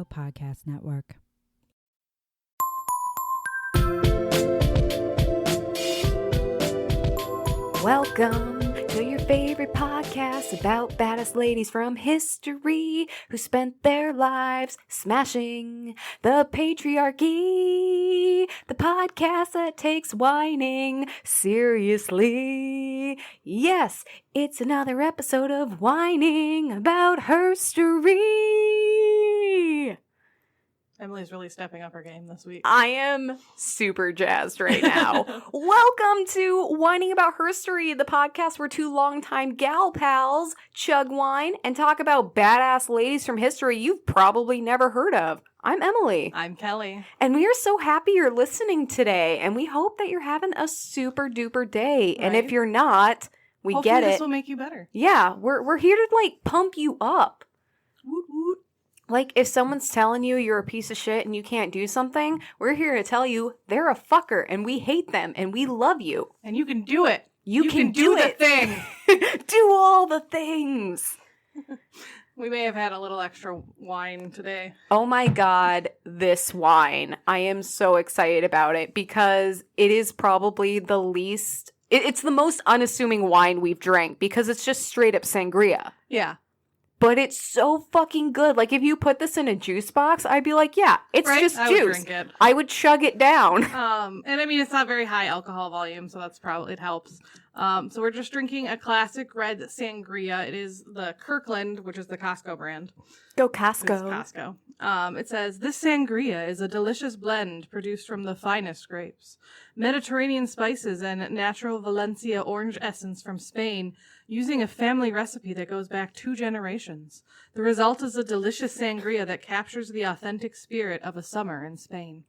Podcast Network. Welcome to your favorite podcast about badass ladies from history who spent their lives smashing the patriarchy. The podcast that takes whining seriously. Yes, it's another episode of whining about Herstory. Emily's really stepping up her game this week. I am super jazzed right now. Welcome to Whining About Herstory, the podcast where two longtime gal pals chug wine and talk about badass ladies from history you've probably never heard of. I'm Emily. I'm Kelley. And we are so happy you're listening today, and we hope that you're having a super duper day. Right. And if you're not, we Hopefully get it. This will make you better. Yeah, we're here to like pump you up. Woot woot. Like, if someone's telling you you're a piece of shit and you can't do something, we're here to tell you they're a fucker and we hate them and we love you. And you can do it. You can do the thing. Do all the things. We may have had a little extra wine today. Oh my God, this wine. I am so excited about it because it is probably the least... It's the most unassuming wine we've drank because it's just straight up sangria. Yeah. But it's so fucking good. Like, if you put this in a juice box, I'd be like, yeah, it's just juice. I would drink it. I would chug it down. And I mean, it's not very high alcohol volume, so that's probably, it helps. So we're just drinking a classic red sangria. It is the Kirkland, which is the Costco brand. Go Costco. It's Costco. It says, this sangria is a delicious blend produced from the finest grapes, Mediterranean spices, and natural Valencia orange essence from Spain, using a family recipe that goes back 2 generations. The result is a delicious sangria that captures the authentic spirit of a summer in Spain.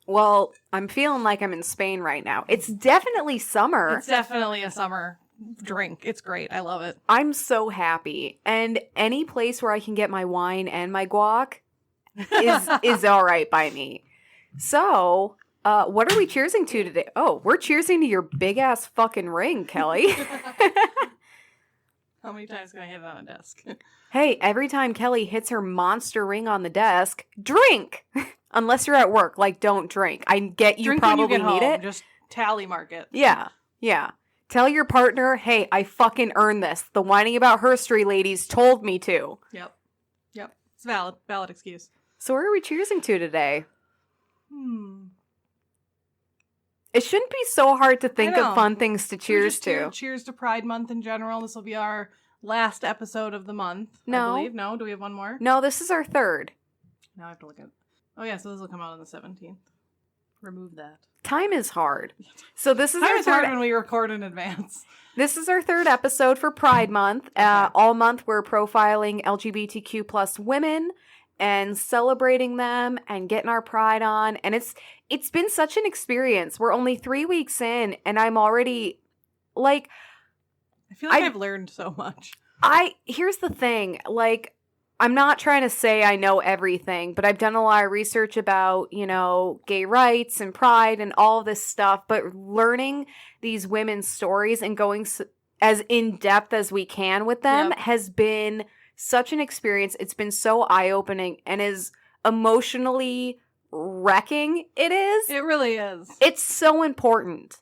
Well, I'm feeling like I'm in Spain right now. It's definitely summer. It's definitely a summer drink. It's great. I love it. I'm so happy. And any place where I can get my wine and my guac is all right by me. So, what are we cheersing to today? Oh, we're cheersing to your big-ass fucking ring, Kelley. How many times can I hit it on a desk? Hey, every time Kelley hits her monster ring on the desk, drink! Unless you're at work, like, don't drink. I get you drink probably when you get need home. it. Just tally mark it. Yeah. Tell your partner, hey, I fucking earned this. The whining about Herstory ladies told me to. Yep. It's valid excuse. So what are we cheersing to today? It shouldn't be so hard to think of fun things to cheers to. Cheers to Pride Month in general. This will be our last episode of the month. No. I believe. No? Do we have one more? No, this is our third. Now I have to look at... Oh yeah, so this will come out on the 17th. Remove that. Time is hard. So this is Time is hard when we record in advance. This is our third episode for Pride Month. Okay. All month we're profiling LGBTQ plus women and celebrating them and getting our pride on. And it's been such an experience. We're only 3 weeks in and I'm already like... I feel like I've learned so much. Here's the thing, like, I'm not trying to say I know everything, but I've done a lot of research about, gay rights and pride and all this stuff, but learning these women's stories and going as in-depth as we can with them has been such an experience. It's been so eye-opening and as emotionally wrecking it is. It really is. It's so important.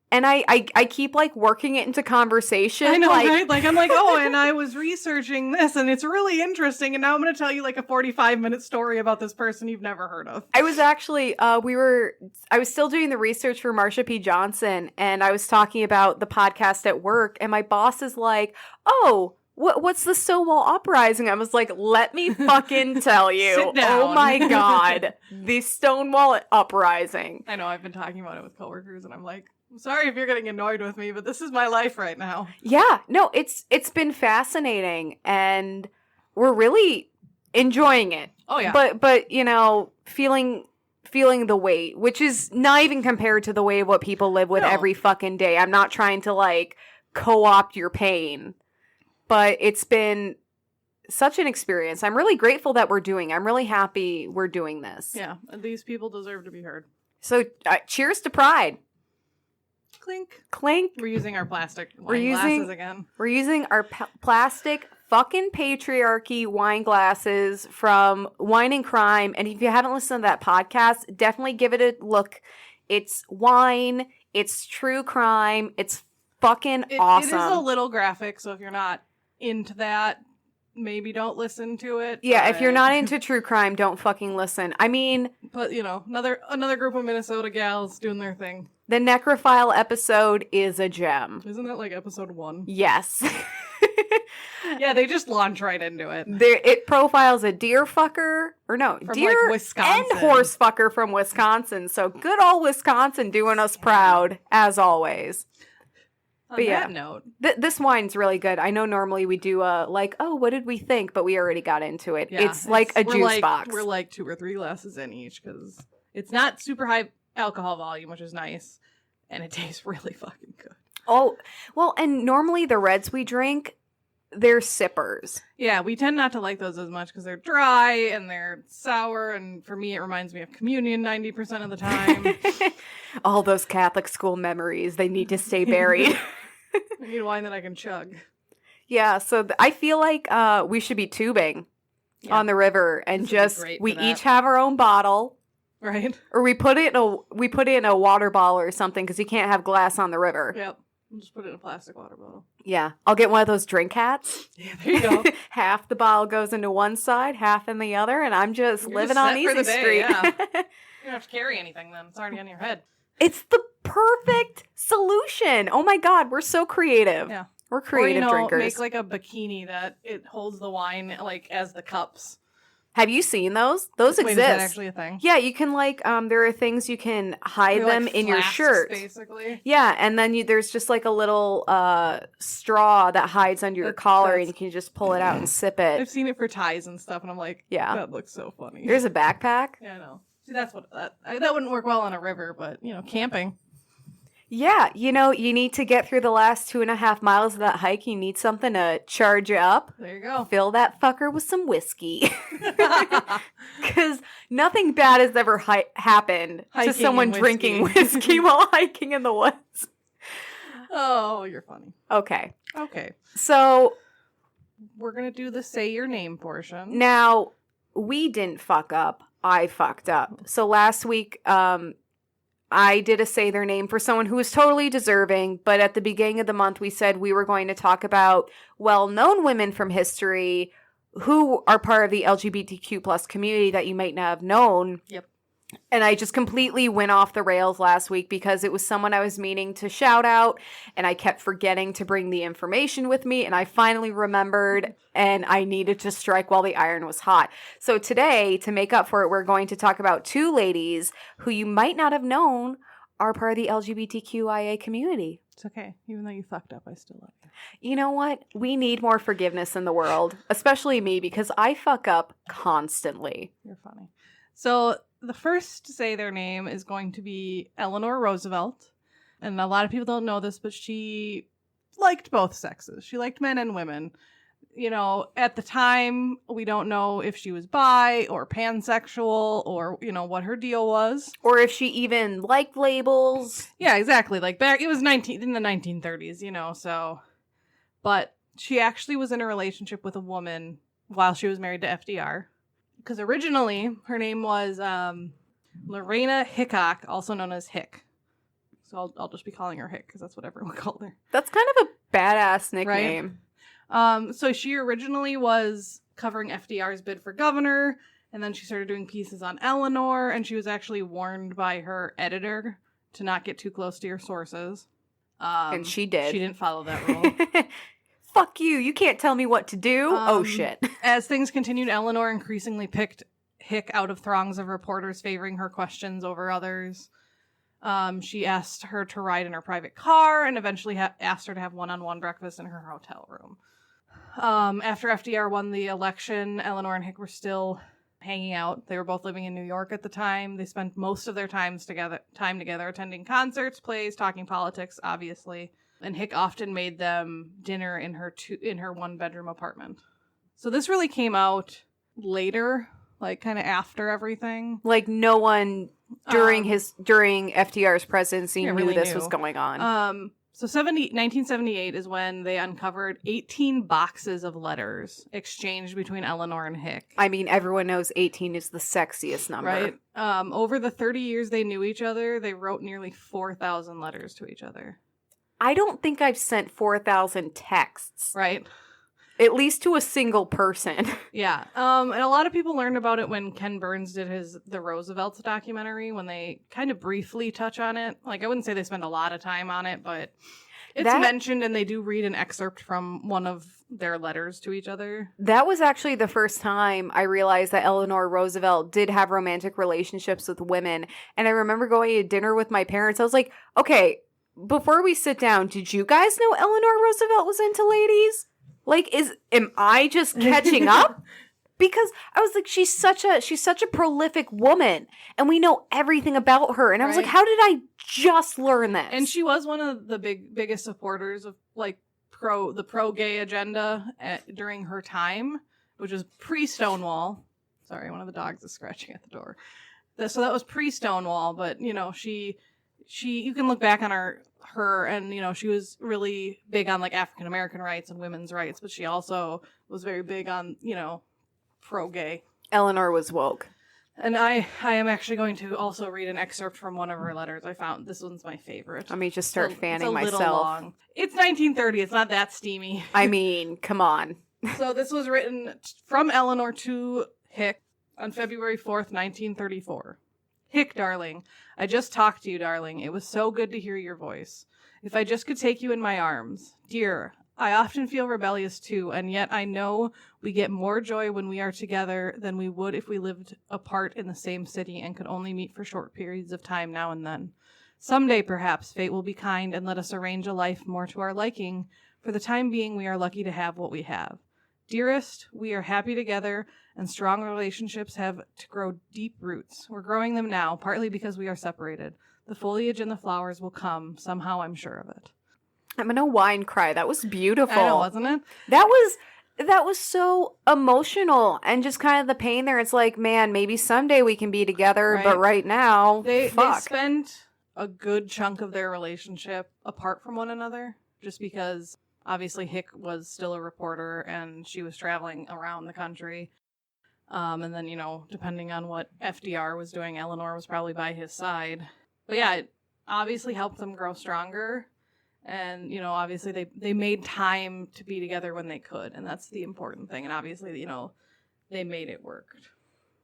And I keep, like, working it into conversation. I know, right? Like, I'm like, oh, and I was researching this, and it's really interesting, and now I'm going to tell you, like, a 45-minute story about this person you've never heard of. I was actually, I was still doing the research for Marsha P. Johnson, and I was talking about the podcast at work, and my boss is like, oh, what's the Stonewall Uprising? I was like, let me fucking tell you. Sit down. Oh, my God. The Stonewall Uprising. I know, I've been talking about it with coworkers, and I'm like, I'm sorry if you're getting annoyed with me, but this is my life right now. Yeah, no, it's been fascinating, and we're really enjoying it. Oh yeah. But feeling the weight, which is not even compared to the way of what people live with every fucking day. I'm not trying to like co-opt your pain, but it's been such an experience. I'm really grateful that I'm really happy we're doing this. Yeah, these people deserve to be heard. So cheers to Pride. Clink. Clink. We're using our plastic wine glasses again. We're using our plastic fucking patriarchy wine glasses from Wine and Crime. And if you haven't listened to that podcast, definitely give it a look. It's wine. It's true crime. It's fucking awesome. It is a little graphic, so if you're not into that, maybe don't listen to it. Yeah, if you're not into true crime, don't fucking listen. I mean... But, another group of Minnesota gals doing their thing. The Necrophile episode is a gem. Isn't that like episode 1? Yes. Yeah, they just launch right into it. It profiles a deer fucker, from deer Wisconsin. and horse fucker from Wisconsin. So good old Wisconsin doing us proud, as always. On that note. This wine's really good. I know normally we do what did we think? But we already got into it. Yeah, it's like a juice box. We're like 2 or 3 glasses in each because it's not super high alcohol volume, which is nice. And it tastes really fucking good. Oh, well, and normally the reds we drink, they're sippers. Yeah, we tend not to like those as much because they're dry and they're sour. And for me, it reminds me of communion 90% of the time. All those Catholic school memories, they need to stay buried. I need wine that I can chug. Yeah, so I feel like we should be tubing on the river and we each have our own bottle. Right. Or we put it in a water bottle or something because you can't have glass on the river. Yep. We'll just put it in a plastic water bottle. Yeah. I'll get one of those drink hats. Yeah, there you go. Half the bottle goes into one side, half in the other, and I'm just living on Easy Street. Yeah. You don't have to carry anything then. It's already on your head. It's the perfect solution. Oh my God, we're so creative. Yeah. We're creative drinkers. Make like a bikini that it holds the wine like as the cups. Have you seen those? Those exist. Is that actually a thing? Yeah, you can there are things you can hide them like in your flasks, shirt. basically. Yeah, and then there's just like a little straw that hides under your collar and you can just pull it out and sip it. I've seen it for ties and stuff and I'm like, yeah, that looks so funny. There's a backpack. Yeah, I know. See, that's what that wouldn't work well on a river, but camping. Yeah, you need to get through the last 2.5 miles of that hike. You need something to charge you up. There you go. Fill that fucker with some whiskey. Because nothing bad has ever happened to someone drinking whiskey while hiking in the woods. Oh, you're funny. Okay. So, we're going to do the say your name portion. Now, we didn't fuck up. I fucked up. So last week, I did a say their name for someone who was totally deserving, but at the beginning of the month, we said we were going to talk about well-known women from history who are part of the LGBTQ plus community that you might not have known. Yep. And I just completely went off the rails last week because it was someone I was meaning to shout out, and I kept forgetting to bring the information with me, and I finally remembered, and I needed to strike while the iron was hot. So today, to make up for it, we're going to talk about 2 ladies who you might not have known are part of the LGBTQIA community. It's okay. Even though you fucked up, I still love you. You know what? We need more forgiveness in the world, especially me, because I fuck up constantly. You're funny. So the first to say their name is going to be Eleanor Roosevelt. And a lot of people don't know this, but she liked both sexes. She liked men and women. At the time, we don't know if she was bi or pansexual or, what her deal was. Or if she even liked labels. Yeah, exactly. Like back, it was in the 1930s, so. But she actually was in a relationship with a woman while she was married to FDR. Because originally, her name was Lorena Hickok, also known as Hick. So I'll just be calling her Hick, because that's what everyone called her. That's kind of a badass nickname. Right? So she originally was covering FDR's bid for governor, and then she started doing pieces on Eleanor, and she was actually warned by her editor to not get too close to your sources. And she did. She didn't follow that rule. Fuck you. You can't tell me what to do. Oh, shit. As things continued, Eleanor increasingly picked Hick out of throngs of reporters favoring her questions over others. She asked her to ride in her private car and eventually asked her to have one-on-one breakfast in her hotel room. After FDR won the election, Eleanor and Hick were still hanging out. They were both living in New York at the time. They spent most of their time together, attending concerts, plays, talking politics, obviously. And Hick often made them dinner in her 1-bedroom apartment. So this really came out later, like kind of after everything. Like no one during FDR's presidency knew this was going on. So 1978 is when they uncovered 18 boxes of letters exchanged between Eleanor and Hick. I mean, everyone knows 18 is the sexiest number. Right? Over the 30 years they knew each other, they wrote nearly 4,000 letters to each other. I don't think I've sent 4,000 texts. Right? At least to a single person. Yeah. And a lot of people learned about it when Ken Burns did the Roosevelt's documentary, when they kind of briefly touch on it. Like, I wouldn't say they spend a lot of time on it, but it's mentioned, and they do read an excerpt from one of their letters to each other. That was actually the first time I realized that Eleanor Roosevelt did have romantic relationships with women. And I remember going to dinner with my parents. I was like, okay, before we sit down, did you guys know Eleanor Roosevelt was into ladies? Like, am I just catching up? Because I was like, she's such a prolific woman, and we know everything about her. And I was like, how did I just learn this? And she was one of the biggest supporters of like the pro-gay agenda during her time, which was pre-Stonewall. Sorry, one of the dogs is scratching at the door. So that was pre-Stonewall, but you know, she you can look back on her and you know, she was really big on like African American rights and women's rights, but she also was very big on, you know, pro-gay. Eleanor was woke. And I am actually going to also read an excerpt from one of her letters. I found this one's my favorite. Let me just start fanning myself. myself. Little long. It's 1930. It's not that steamy. I mean, come on. So this was written from Eleanor to Hick on February 4th, 1934. Hick, darling, I just talked to you, darling. It was so good to hear your voice. If I just could take you in my arms. Dear, I often feel rebellious too, and yet I know we get more joy when we are together than we would if we lived apart in the same city and could only meet for short periods of time now and then. Someday, perhaps, fate will be kind and let us arrange a life more to our liking. For the time being, we are lucky to have what we have. Dearest, we are happy together, and strong relationships have to grow deep roots. We're growing them now, partly because we are separated. The foliage and the flowers will come. Somehow, I'm sure of it. I'm gonna whine cry. That was beautiful. I know, wasn't it? That was so emotional, and just kind of the pain there. It's like, man, maybe someday we can be together, but right now, they fuck. spent a good chunk of their relationship apart from one another, just because obviously Hick was still a reporter and she was traveling around the country. And then, you know, depending on what FDR was doing, Eleanor was probably by his side. But yeah, it obviously helped them grow stronger. And, you know, obviously they made time to be together when they could. And that's the important thing. And obviously, you know, they made it work.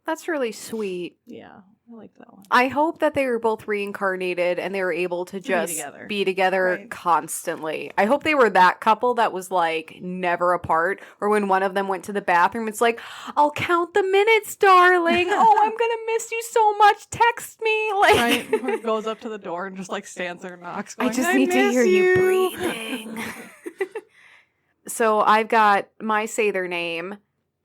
That's really sweet. Yeah, I like that one. I hope that they were both reincarnated and they were able to just be together constantly. I hope they were that couple that was like never apart, or when one of them went to the bathroom, it's like, I'll count the minutes, darling. Oh, I'm gonna miss you so much. Text me. Like, right, or goes up to the door and just like stands there and knocks. Going, I just need to hear you breathing. So I've got my say their name,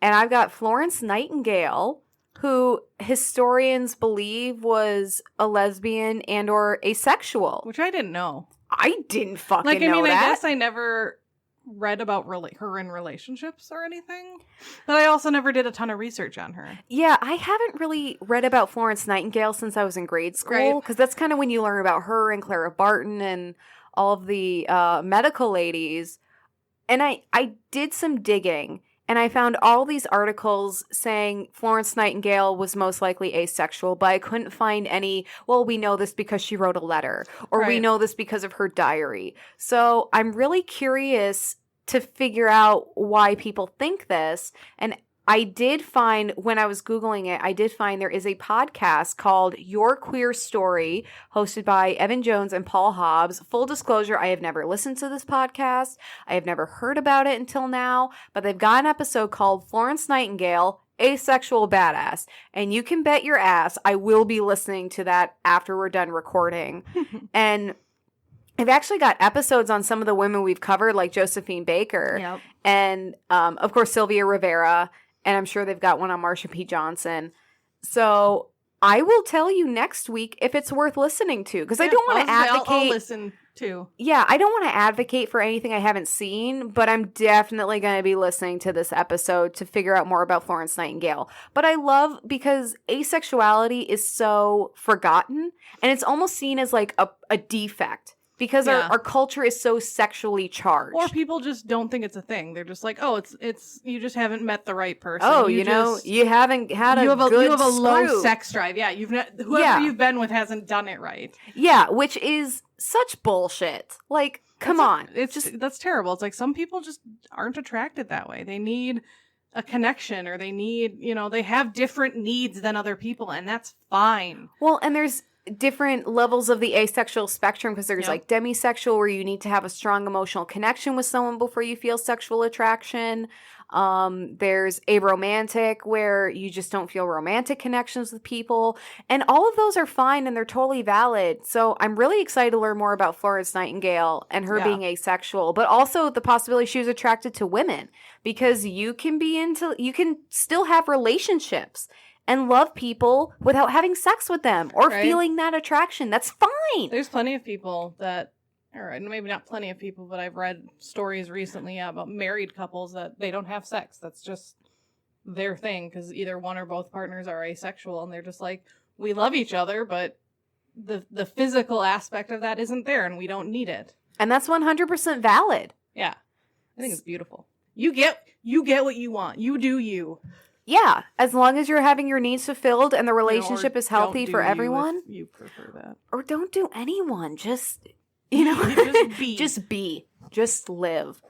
and I've got Florence Nightingale, who historians believe was a lesbian and or asexual. Which I didn't know. I didn't fucking know that. I mean, I guess I never read about her in relationships or anything. But I also never did a ton of research on her. Yeah, I haven't really read about Florence Nightingale since I was in grade school. Because that's kind of when you learn about her and Clara Barton and all of the medical ladies. And I did some digging. And I found all these articles saying Florence Nightingale was most likely asexual, but I couldn't find any, well, we know this because she wrote a letter, or we know this because of her diary. So I'm really curious to figure out why people think this. And I did find, when I was Googling it, I did find there is a podcast called Your Queer Story, hosted by Evan Jones and Paul Hobbs. Full disclosure, I have never listened to this podcast. I have never heard about it until now, but they've got an episode called Florence Nightingale, Asexual Badass. And you can bet your ass I will be listening to that after we're done recording. And I've actually got episodes on some of the women we've covered, like Josephine Baker, and of course Sylvia Rivera. And I'm sure they've got one on Marsha P. Johnson. So I will tell you next week if it's worth listening to. Because I don't want to advocate. I'll listen too. Yeah, I don't want to advocate for anything I haven't seen. But I'm definitely going to be listening to this episode to figure out more about Florence Nightingale. But I love, because asexuality is so forgotten. And it's almost seen as like a defect. because Yeah. our culture is so sexually charged. Or people just don't think it's a thing. They're just like, oh, it's you just haven't met the right person. Oh, you haven't had you have a low screw. sex drive. Yeah, whoever you've been with hasn't done it right. Yeah, which is such bullshit. Like, come on. That's terrible. It's like some people just aren't attracted that way. They need a connection, or they need, they have different needs than other people, and that's fine. Well, and there's different levels of the asexual spectrum, because there's like demisexual, where you need to have a strong emotional connection with someone before you feel sexual attraction. There's aromantic, where you just don't feel romantic connections with people, and all of those are fine and they're totally valid. So I'm really excited to learn more about Florence Nightingale and her being asexual, but also the possibility she was attracted to women, because you can still have relationships and love people without having sex with them or feeling that attraction. That's fine. There's plenty of people that, or maybe not plenty of people, but I've read stories recently about married couples that they don't have sex. That's just their thing, because either one or both partners are asexual, and they're just like, we love each other, but the physical aspect of that isn't there, and we don't need it. And that's 100% valid. Yeah. I think it's beautiful. You get what you want. You do you. Yeah, as long as you're having your needs fulfilled and the relationship is healthy for everyone. You prefer that. Or don't do anyone. Just, just be. Just live.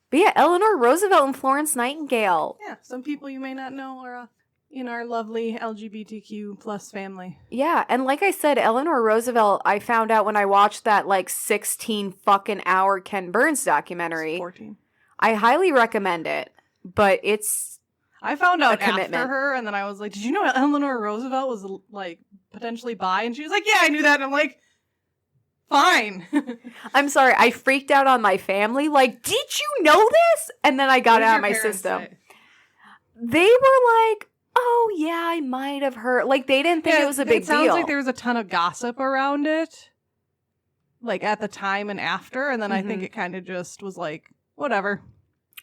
But yeah, Eleanor Roosevelt and Florence Nightingale. Yeah, some people you may not know are in our lovely LGBTQ plus family. Yeah, and like I said, Eleanor Roosevelt, I found out when I watched that 16 fucking hour Ken Burns documentary. It's 14. I highly recommend it, but I found out after her, and then I was like, did you know Eleanor Roosevelt was, potentially bi? And she was like, yeah, I knew that. And I'm like, fine. I'm sorry, I freaked out on my family. Like, did you know this? And then I got it out of my system. Say? They were like, oh, yeah, I might have heard. Like, they didn't think it was a big deal. It sounds like there was a ton of gossip around it, at the time and after. And then I think it kind of just was like, whatever.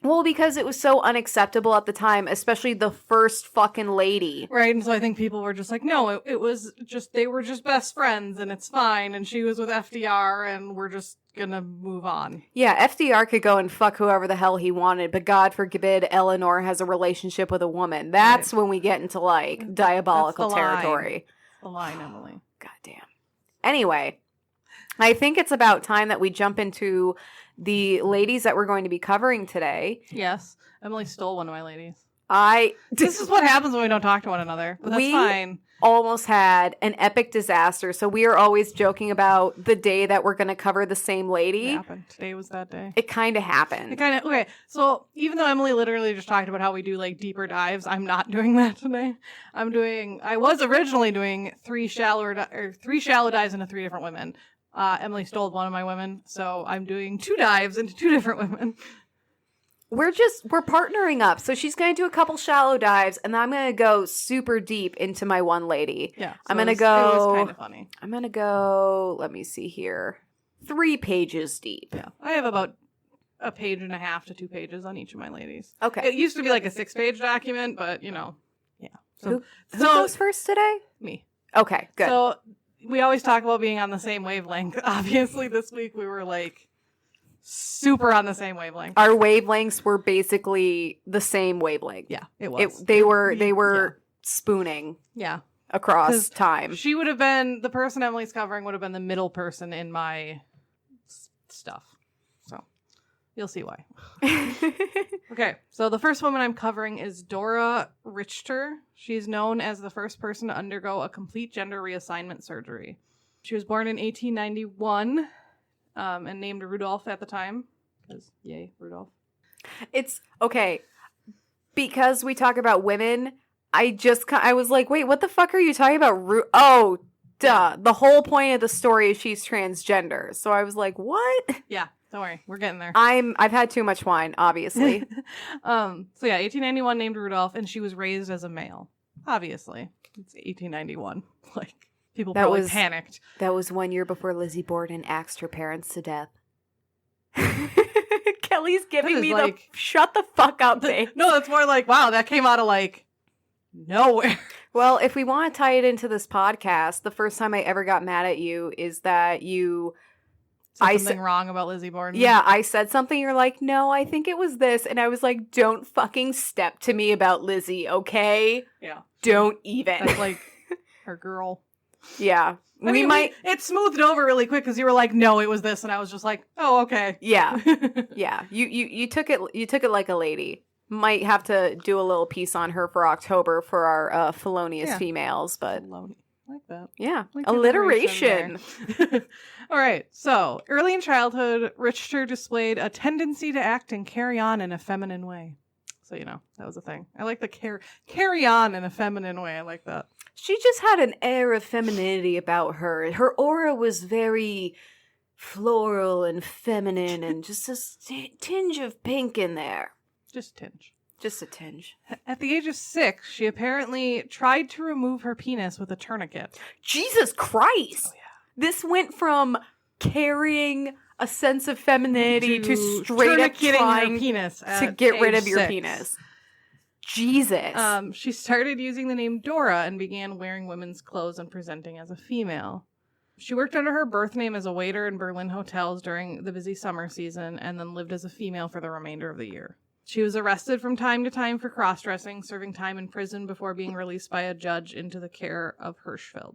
Well, because it was so unacceptable at the time, especially the first fucking lady. Right, and so I think people were just like, no, it was just, they were just best friends, and it's fine, and she was with FDR, and we're just gonna move on. Yeah, FDR could go and fuck whoever the hell he wanted, but God forbid Eleanor has a relationship with a woman. That's when we get into, diabolical territory. That's the line, Emily. Goddamn. Anyway, I think it's about time that we jump into the ladies that we're going to be covering today. Yes. Emily stole one of my ladies. This is what happens when we don't talk to one another. But that's fine. Almost had an epic disaster. So we are always joking about the day that we're going to cover the same lady. It happened. Today was that day. It kind of happened. Okay. So even though Emily literally just talked about how we do deeper dives, I'm not doing that today. I was originally doing three shallow dives into 3 different women. Emily stole one of my women, so I'm doing 2 dives into 2 different women. We're partnering up. So she's going to do a couple shallow dives, and then I'm going to go super deep into my one lady. Yeah. So I'm going to go. It was kind of funny. I'm going to go, let me see here, 3 pages deep. Yeah. I have about a page and a half to 2 pages on each of my ladies. Okay. It used to be a 6-page document, but, yeah. So who goes first today? Me. Okay, good. So we always talk about being on the same wavelength. Obviously, this week we were super on the same wavelength. Our wavelengths were basically the same wavelength. Yeah, it was. They were spooning. Yeah. Across time. She would have been, the person Emily's covering would have been the middle person in my stuff. So you'll see why. Okay, so the first woman I'm covering is Dora Richter. She's known as the first person to undergo a complete gender reassignment surgery. She was born in 1891 and named Rudolph at the time. Because, yay, Rudolph. It's, okay, because we talk about women, I was like, wait, what the fuck are you talking about? Oh, duh. The whole point of the story is she's transgender. So I was like, what? Yeah. Don't worry, we're getting there. I've had too much wine, obviously. 1891 named Rudolph, and she was raised as a male. Obviously, it's 1891. People probably panicked. That was 1 year before Lizzie Borden axed her parents to death. Kelly's giving me the shut the fuck up face. No, that's more wow, that came out of nowhere. Well, if we want to tie it into this podcast, the first time I ever got mad at you is that you Said something wrong about Lizzie Borden. Yeah, I said something. You're like, no, I think it was this. And I was like, don't fucking step to me about Lizzie, okay? Yeah. Don't even. That's like her girl. Yeah. I mean, it smoothed over really quick because you were like, no, it was this. And I was just like, oh, okay. Yeah. Yeah. You took it like a lady. Might have to do a little piece on her for October for our felonious females, but Felony. Like that. Yeah. Like alliteration. All right. So, early in childhood, Richter displayed a tendency to act and carry on in a feminine way. So, that was a thing. I like the carry on in a feminine way. I like that. She just had an air of femininity about her. Her aura was very floral and feminine and just a tinge of pink in there. Just tinge. Just a tinge. At the age of 6, she apparently tried to remove her penis with a tourniquet. Jesus Christ! Oh, yeah. This went from carrying a sense of femininity to straight up trying her penis to get rid of your 6. penis. Jesus. She started using the name Dora and began wearing women's clothes and presenting as a female. She worked under her birth name as a waiter in Berlin hotels during the busy summer season and then lived as a female for the remainder of the year. She was arrested from time to time for cross-dressing, serving time in prison before being released by a judge into the care of Hirschfeld.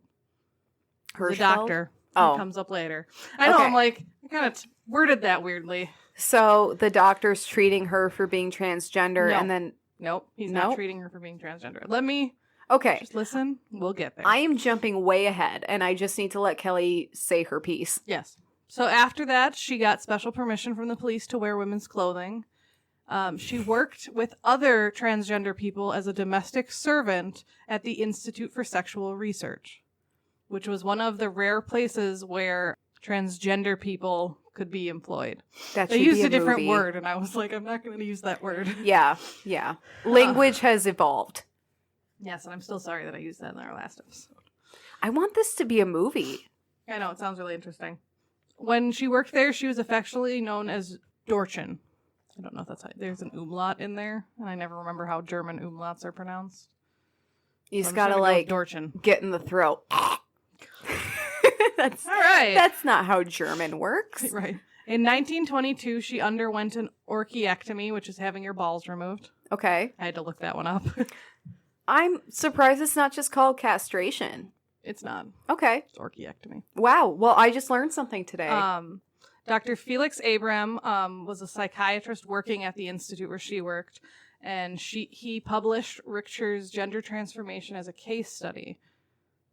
The doctor. Oh. He comes up later. I know, I'm like, I kind of worded that weirdly. So the doctor's treating her for being transgender and then... Nope, he's not treating her for being transgender. Let me... Okay. Just listen. We'll get there. I am jumping way ahead, and I just need to let Kelley say her piece. Yes. So after that, she got special permission from the police to wear women's clothing. She worked with other transgender people as a domestic servant at the Institute for Sexual Research, which was one of the rare places where transgender people could be employed. They used a different word, and I was like, I'm not going to use that word. Yeah. Language has evolved. Yes, and I'm still sorry that I used that in our last episode. I want this to be a movie. I know, it sounds really interesting. When she worked there, she was affectionately known as Dorchen. I don't know if that's how... There's an umlaut in there, and I never remember how German umlauts are pronounced. You just gotta, like, Dorchen. Get in the throat. That's all right. That's not how German works. Right. In 1922, she underwent an orchiectomy, which is having your balls removed. Okay. I had to look that one up. I'm surprised it's not just called castration. It's not. Okay. It's orchiectomy. Wow. Well, I just learned something today. Dr. Felix Abram was a psychiatrist working at the institute where she worked, and he published Richter's gender transformation as a case study.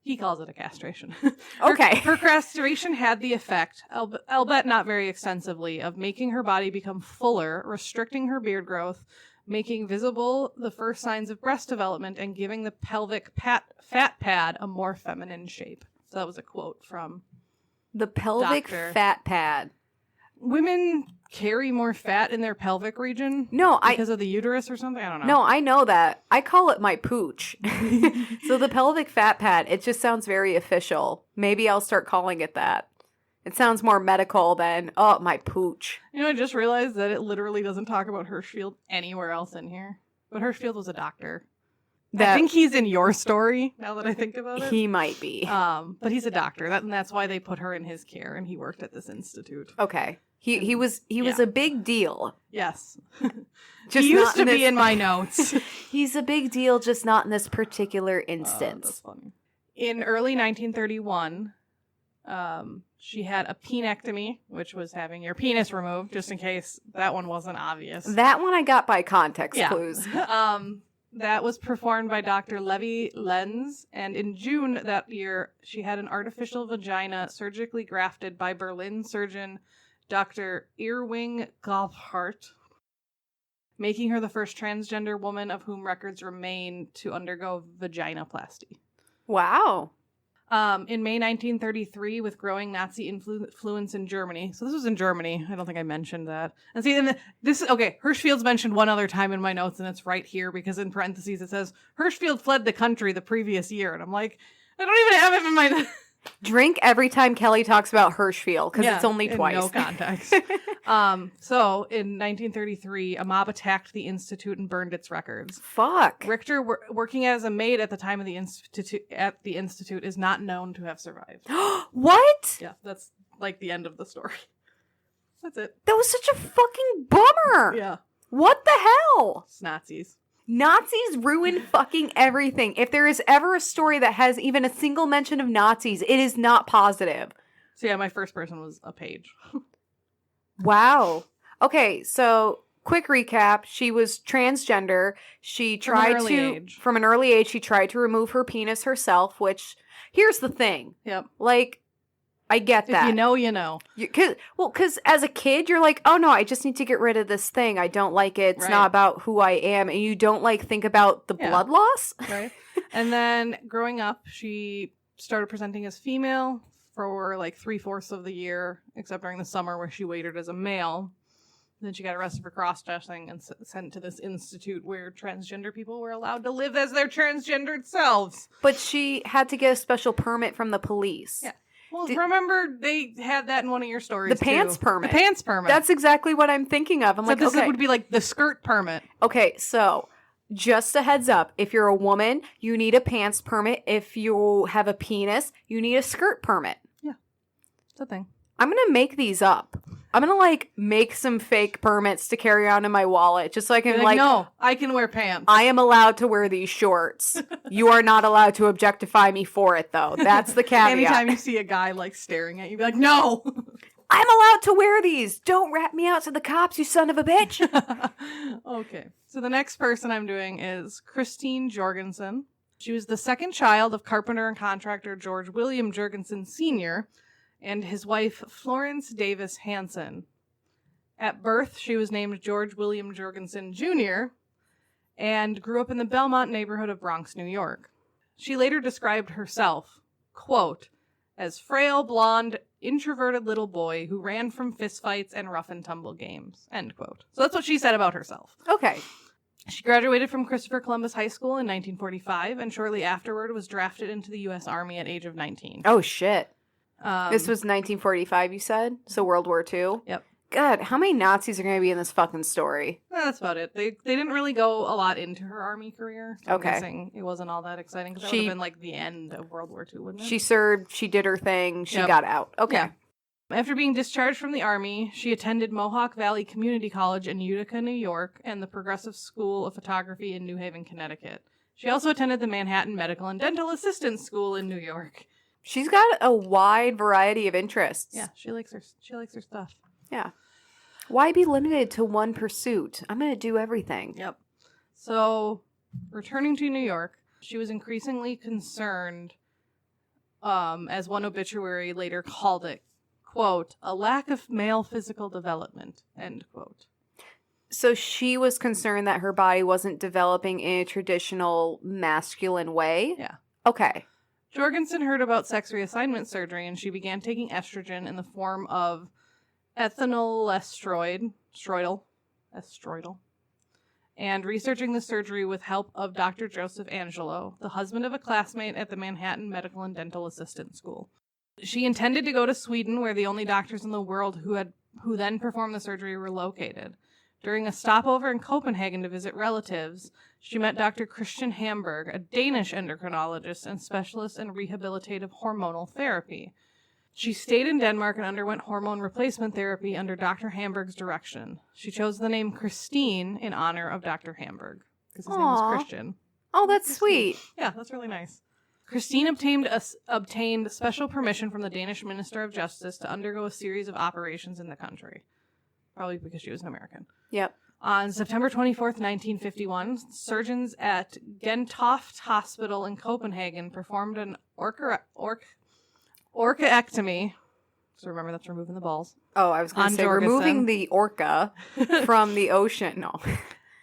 He calls it a castration. Okay. Her castration had the effect, albeit not very extensively, of making her body become fuller, restricting her beard growth, making visible the first signs of breast development, and giving the pelvic fat pad a more feminine shape. So that was a quote from the pelvic fat pad. Women carry more fat in their pelvic region? No, because of the uterus or something? I don't know. No, I know that. I call it my pooch. So the pelvic fat pad, it just sounds very official. Maybe I'll start calling it that. It sounds more medical than, oh, my pooch. I just realized that it literally doesn't talk about Hirschfeld anywhere else in here. But Hirschfeld was a doctor. I think he's in your story, now that I think about it. He might be. But he's a doctor, and that's why they put her in his care, and he worked at this institute. Okay. He was a big deal. Yes. Just he used to be in my notes. He's a big deal, just not in this particular instance. That's funny. In early 1931, she had a penectomy, which was having your penis removed, just in case that one wasn't obvious. That one I got by context clues. That was performed by Dr. Levi Lenz, and in June that year, she had an artificial vagina surgically grafted by Berlin surgeon Dr. Irving Gabhardt, making her the first transgender woman of whom records remain to undergo vaginoplasty. Wow. In May 1933, with growing Nazi influence in Germany. So this was in Germany. I don't think I mentioned that. And see, Hirschfeld's mentioned one other time in my notes, and it's right here because in parentheses it says, Hirschfeld fled the country the previous year. And I'm like, I don't even have it in my... Drink every time Kelley talks about Hirschfeld, because it's only twice. No context. So, in 1933, a mob attacked the institute and burned its records. Fuck. Richter, working as a maid at the time of the institute, is not known to have survived. What? Yeah, that's like the end of the story. That's it. That was such a fucking bummer. Yeah. What the hell? It's Nazis. Nazis ruin fucking everything. If there is ever a story that has even a single mention of Nazis, it is not positive. So yeah, my first person was a page. Wow. Okay, so quick recap. She was transgender. She tried from an early age, she tried to remove her penis herself, which, here's the thing. Yep. Like, I get that. If you know, you know. Because as a kid, you're like, oh no, I just need to get rid of this thing. I don't like it. It's not about who I am. And you don't think about the blood loss. Right. And then growing up, she started presenting as female for 3/4 of the year, except during the summer where she waited as a male. Then she got arrested for cross-dressing and sent to this institute where transgender people were allowed to live as their transgendered selves. But she had to get a special permit from the police. Yeah. Well, remember they had that in one of your stories, The pants permit. The pants permit. That's exactly what I'm thinking of. I'm so like, this would be like the skirt permit. Okay, so just a heads up. If you're a woman, you need a pants permit. If you have a penis, you need a skirt permit. Yeah. It's a thing. I'm going to make these up. I'm going to make some fake permits to carry on in my wallet just so I can no, I can wear pants. I am allowed to wear these shorts. You are not allowed to objectify me for it though. That's the caveat. Anytime you see a guy staring at you, be like, no. I'm allowed to wear these. Don't rat me out to the cops, you son of a bitch. Okay. So the next person I'm doing is Christine Jorgensen. She was the second child of carpenter and contractor George William Jorgensen Sr. and his wife Florence Davis Hansen. At birth, she was named George William Jorgensen Jr. and grew up in the Belmont neighborhood of Bronx, New York. She later described herself, quote, as frail, blonde, introverted little boy who ran from fistfights and rough-and-tumble games, end quote. So that's what she said about herself. Okay. She graduated from Christopher Columbus High School in 1945 and shortly afterward was drafted into the U.S. Army at age of 19. Oh, shit. This was 1945, you said? So World War II? Yep. God, how many Nazis are going to be in this fucking story? That's about it. They didn't really go a lot into her army career. So okay. I'm guessing it wasn't all that exciting because that would have been the end of World War II, wouldn't it? She served, she did her thing, she got out. Okay. Yeah. After being discharged from the Army, she attended Mohawk Valley Community College in Utica, New York, and the Progressive School of Photography in New Haven, Connecticut. She also attended the Manhattan Medical and Dental Assistance School in New York. She's got a wide variety of interests. Yeah, she likes her stuff. Yeah. Why be limited to one pursuit? I'm going to do everything. Yep. So, returning to New York, she was increasingly concerned, as one obituary later called it, quote, a lack of male physical development, end quote. So she was concerned that her body wasn't developing in a traditional masculine way? Yeah. Okay. Jorgensen heard about sex reassignment surgery and she began taking estrogen in the form of ethanolestrol, and researching the surgery with help of Dr. Joseph Angelo, the husband of a classmate at the Manhattan Medical and Dental Assistance School. She intended to go to Sweden, where the only doctors in the world who then performed the surgery were located. During a stopover in Copenhagen to visit relatives, she met Dr. Christian Hamburg, a Danish endocrinologist and specialist in rehabilitative hormonal therapy. She stayed in Denmark and underwent hormone replacement therapy under Dr. Hamburg's direction. She chose the name Christine in honor of Dr. Hamburg, because his name was Christian. Oh, that's sweet. Yeah, that's really nice. Christine obtained special permission from the Danish Minister of Justice to undergo a series of operations in the country. Probably because she was an American. Yep. On September 24th, 1951, surgeons at Gentofte Hospital in Copenhagen performed an orcaectomy. So remember, that's removing the balls. Oh, I was going to say Jorgensen. Removing the orca from the ocean. No.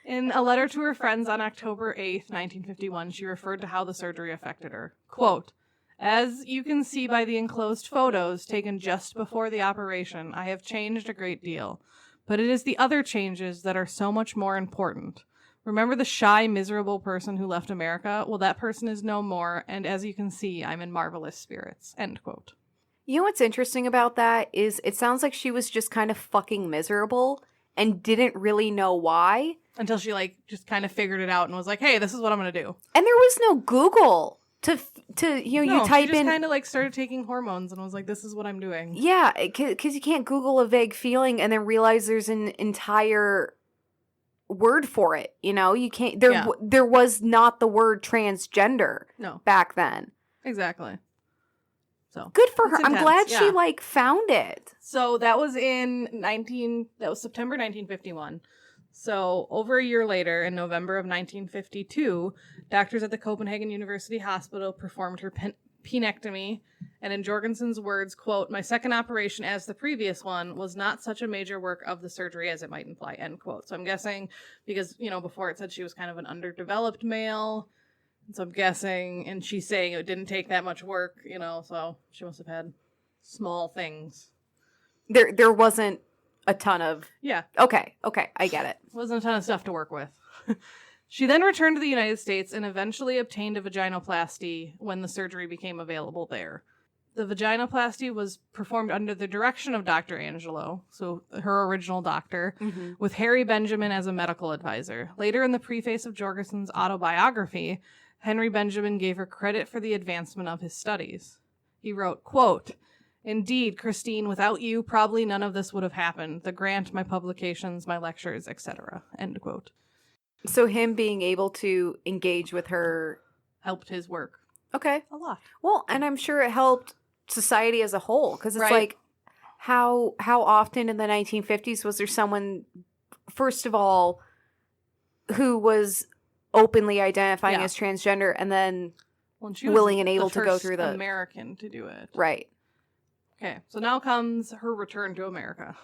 In a letter to her friends on October 8th, 1951, she referred to how the surgery affected her. Quote, as you can see by the enclosed photos taken just before the operation, I have changed a great deal. But it is the other changes that are so much more important. Remember the shy, miserable person who left America? Well, that person is no more, and as you can see, I'm in marvelous spirits. End quote. You know what's interesting about that is it sounds like she was just kind of fucking miserable and didn't really know why. Until she, just kind of figured it out and was like, hey, this is what I'm going to do. And there was no Google to you No, type she just in kind of like started taking hormones and was like, this is what I'm doing. Yeah, because you can't Google a vague feeling and then realize there's an entire word for it. You can't. There was not the word transgender. No, back then. Exactly. So good for her. intense. I'm glad she found it. So that was that was September 1951. So over a year later, in November of 1952, doctors at the Copenhagen University Hospital performed her penectomy. And in Jorgensen's words, quote, "My second operation, as the previous one, was not such a major work of the surgery as it might imply," end quote. So I'm guessing because, before it said she was kind of an underdeveloped male. So I'm guessing, and she's saying it didn't take that much work, so she must have had small things. There wasn't a ton of... Yeah. Okay, I get it. Wasn't a ton of stuff to work with. She then returned to the United States and eventually obtained a vaginoplasty when the surgery became available there. The vaginoplasty was performed under the direction of Dr. Angelo, so her original doctor, with Harry Benjamin as a medical advisor. Later in the preface of Jorgensen's autobiography, Henry Benjamin gave her credit for the advancement of his studies. He wrote, quote, "Indeed, Christine, without you, probably none of this would have happened. The grant, my publications, my lectures, etc." End quote. So him being able to engage with her... helped his work. Okay. A lot. Well, and I'm sure it helped society as a whole, because it's like, how often in the 1950s was there someone, first of all, who was openly identifying as transgender, and then willing and able to go through the American to do it. Right. Okay, so now comes her return to America.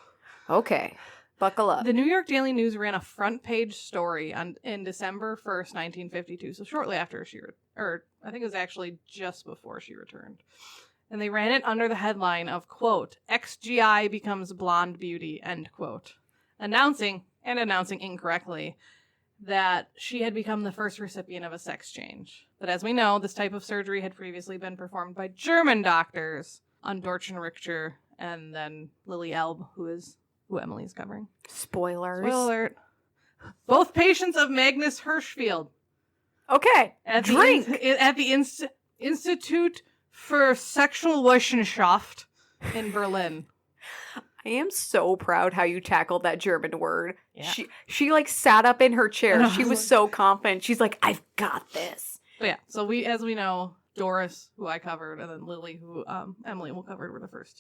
Okay, buckle up. The New York Daily News ran a front page story in December 1st, 1952, so shortly after or I think it was actually just before she returned. And they ran it under the headline of, quote, "XGI becomes blonde beauty," end quote. Announcing incorrectly that she had become the first recipient of a sex change. But as we know, this type of surgery had previously been performed by German doctors on Dorch and Richter, and then Lili Elbe, who Emily is covering. Spoilers. Spoiler alert. Both patients of Magnus Hirschfeld. Okay. At the Institute for Sexual Wissenschaft in Berlin. I am so proud how you tackled that German word. Yeah. She like sat up in her chair. She was so confident. She's like, "I've got this." But yeah, so as we know, Doris, who I covered, and then Lily, who Emily will cover, were the first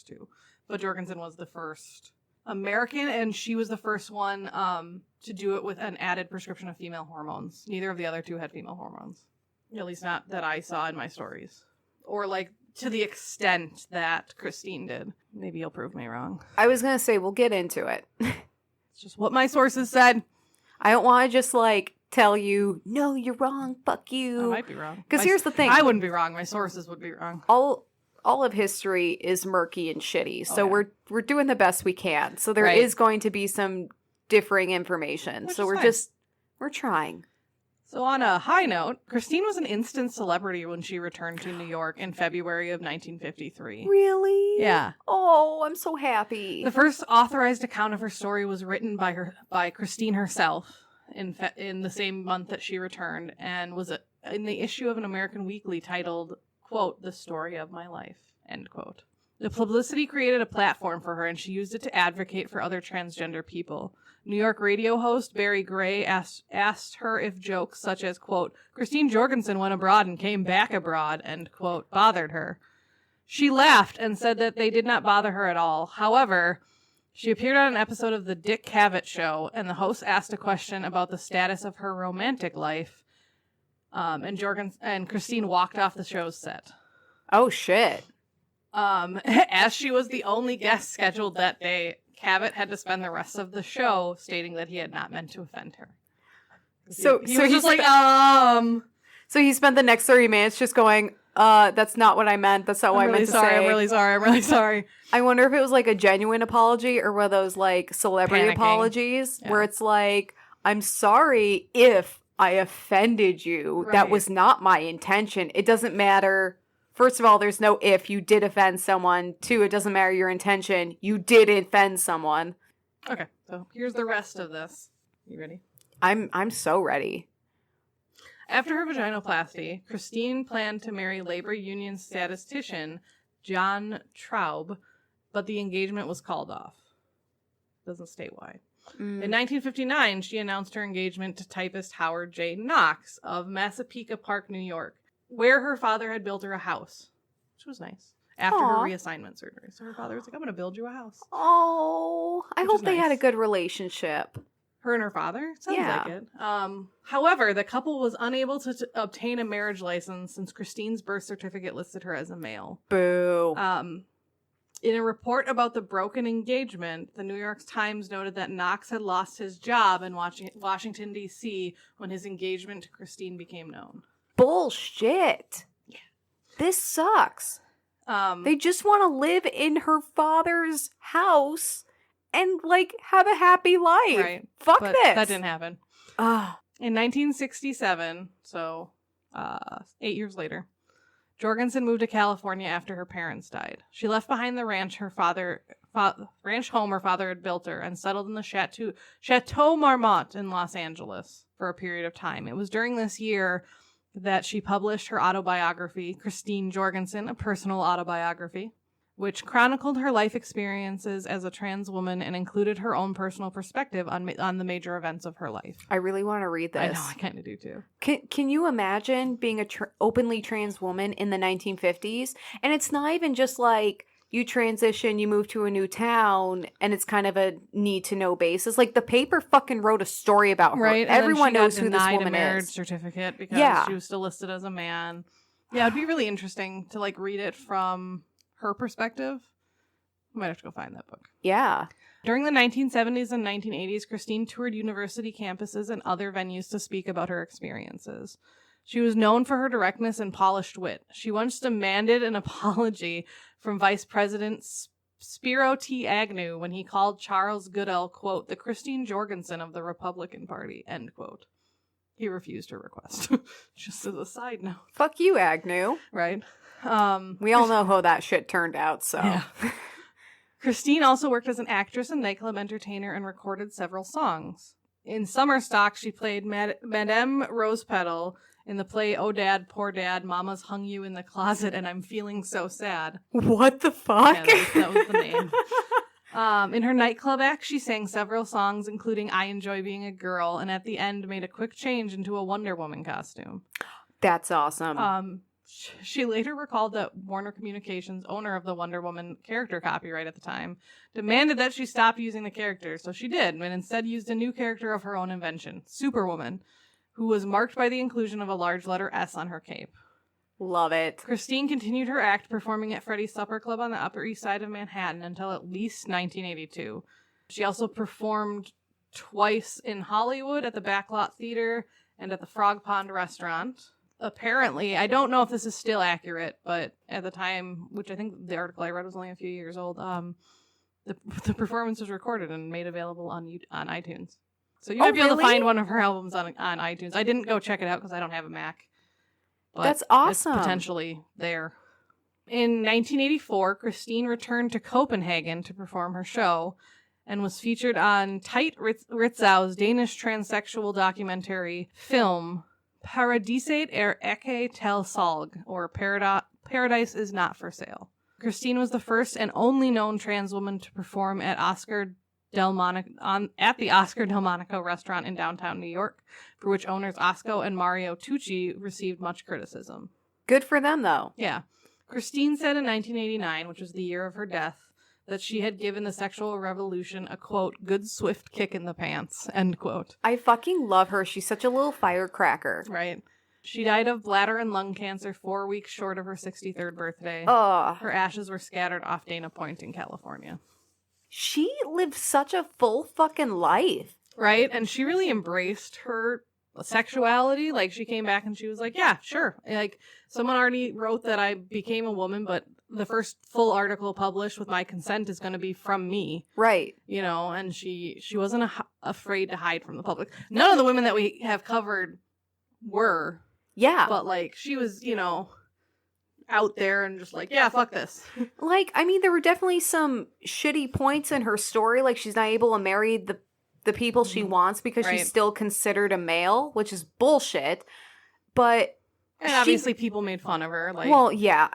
two. But Jorgensen was the first American, and she was the first one to do it with an added prescription of female hormones. Neither of the other two had female hormones. At least not that I saw in my stories. Or like to the extent that Christine did. Maybe you'll prove me wrong. I was going to say, we'll get into it. It's just what my sources said. I don't want to just like tell you, "No, you're wrong, fuck you." I might be wrong. Because here's the thing. I wouldn't be wrong. My sources would be wrong. All of history is murky and shitty. So we're doing the best we can. So there is going to be some differing information. Which so we're trying. So on a high note, Christine was an instant celebrity when she returned to New York in February of 1953. Really? Yeah. Oh, I'm so happy. The first authorized account of her story was written by Christine herself in the same month that she returned, and was in the issue of an American Weekly titled, quote, "The Story of My Life," end quote. The publicity created a platform for her, and she used it to advocate for other transgender people. New York radio host Barry Gray asked her if jokes such as, quote, "Christine Jorgensen went abroad and came back abroad," end quote, bothered her. She laughed and said that they did not bother her at all. However, she appeared on an episode of The Dick Cavett Show, and the host asked a question about the status of her romantic life, and Christine walked off the show's set. Oh, shit. As she was the only guest scheduled that day, Cavett had to spend the rest of the show stating that he had not meant to offend her. So he was just like, So he spent the next 30 minutes just going, "That's not what I meant. That's not what I meant to say. I'm really sorry. I wonder if it was like a genuine apology or one of those like celebrity apologies where it's like, "I'm sorry if I offended you. Right. That was not my intention. It doesn't matter." First of all, there's no if. You did offend someone. 2, it doesn't matter your intention. You did offend someone. Okay, so here's the rest of this. You ready? I'm so ready. After her vaginoplasty, Christine planned to marry labor union statistician John Traub, but the engagement was called off. Doesn't state why. In 1959, she announced her engagement to typist Howard J. Knox of Massapequa Park, New York, where her father had built her a house, which was nice, after her reassignment surgery. So her father was like, I'm going to build you a house. Oh, I hope they had a good relationship. Her and her father? Sounds like it. However, the couple was unable to obtain a marriage license since Christine's birth certificate listed her as a male. Boo. In a report about the broken engagement, the New York Times noted that Knox had lost his job in Washington, D.C. when his engagement to Christine became known. Bullshit. Yeah. This sucks. They just want to live in her father's house and, like, have a happy life. Right. Fuck this. That didn't happen. In 1967, so 8 years later, Jorgensen moved to California after her parents died. She left behind the ranch ranch home her father had built her and settled in the Chateau Marmont in Los Angeles for a period of time. It was during this year that she published her autobiography, Christine Jorgensen, a personal autobiography, which chronicled her life experiences as a trans woman and included her own personal perspective on the major events of her life. I really want to read this. I know, I kind of do too. Can you imagine being a openly trans woman in the 1950s? And it's not even just like you transition, you move to a new town, and it's kind of a need-to-know basis. Like, the paper fucking wrote a story about her. Right, everyone knows who this woman is. A marriage certificate because she was still listed as a man. Yeah, it'd be really interesting to, like, read it from her perspective. I might have to go find that book. Yeah. During the 1970s and 1980s, Christine toured university campuses and other venues to speak about her experiences. She was known for her directness and polished wit. She once demanded an apology from Vice President Spiro T. Agnew when he called Charles Goodell, quote, the Christine Jorgensen of the Republican Party, end quote. He refused her request. Just as a side note. Fuck you, Agnew. Right. We all know how that shit turned out, so. Yeah. Christine also worked as an actress and nightclub entertainer and recorded several songs. In summer stock, she played Madame Rosepetal in the play Oh Dad, Poor Dad, Mama's Hung You in the Closet and I'm Feeling So Sad. What the fuck? Yeah, that was the name. In her nightclub act, she sang several songs, including I Enjoy Being a Girl, and at the end made a quick change into a Wonder Woman costume. That's awesome. She later recalled that Warner Communications, owner of the Wonder Woman character copyright at the time, demanded that she stop using the character, so she did, and instead used a new character of her own invention, Superwoman, who was marked by the inclusion of a large letter S on her cape. Love it. Christine continued her act performing at Freddy's Supper Club on the Upper East Side of Manhattan until at least 1982. She also performed twice in Hollywood at the Backlot Theater and at the Frog Pond Restaurant. Apparently, I don't know if this is still accurate, but at the time, which I think the article I read was only a few years old, the performance was recorded and made available on iTunes. So you might be able to find one of her albums on iTunes. I didn't go check it out because I don't have a Mac. But that's awesome. It's potentially there. In 1984, Christine returned to Copenhagen to perform her show and was featured on Tite Ritzau's Danish transsexual documentary film Paradiset ikke til salg, or Paradise is Not for Sale. Christine was the first and only known trans woman to perform at the Oscar Del Monaco restaurant in downtown New York, for which owners Osco and Mario Tucci received much criticism. Good for them, though. Yeah. Christine said in 1989, which was the year of her death, that she had given the sexual revolution a, quote, good swift kick in the pants, end quote. I fucking love her. She's such a little firecracker. Right. She died of bladder and lung cancer 4 weeks short of her 63rd birthday. Ugh. Her ashes were scattered off Dana Point in California. She lived such a full fucking life. Right? And she really embraced her sexuality. Like, she came back and she was like, yeah, sure. Like, someone already wrote that I became a woman, but the first full article published with my consent is going to be from me. Right. You know, and she wasn't afraid to hide from the public. None of the women that we have covered were. Yeah. But, like, she was, you know, out there and just like, yeah, fuck this. Like, I mean, there were definitely some shitty points in her story. Like, she's not able to marry the people she wants because she's still considered a male, which is bullshit. But And obviously people made fun of her. Like, well, yeah.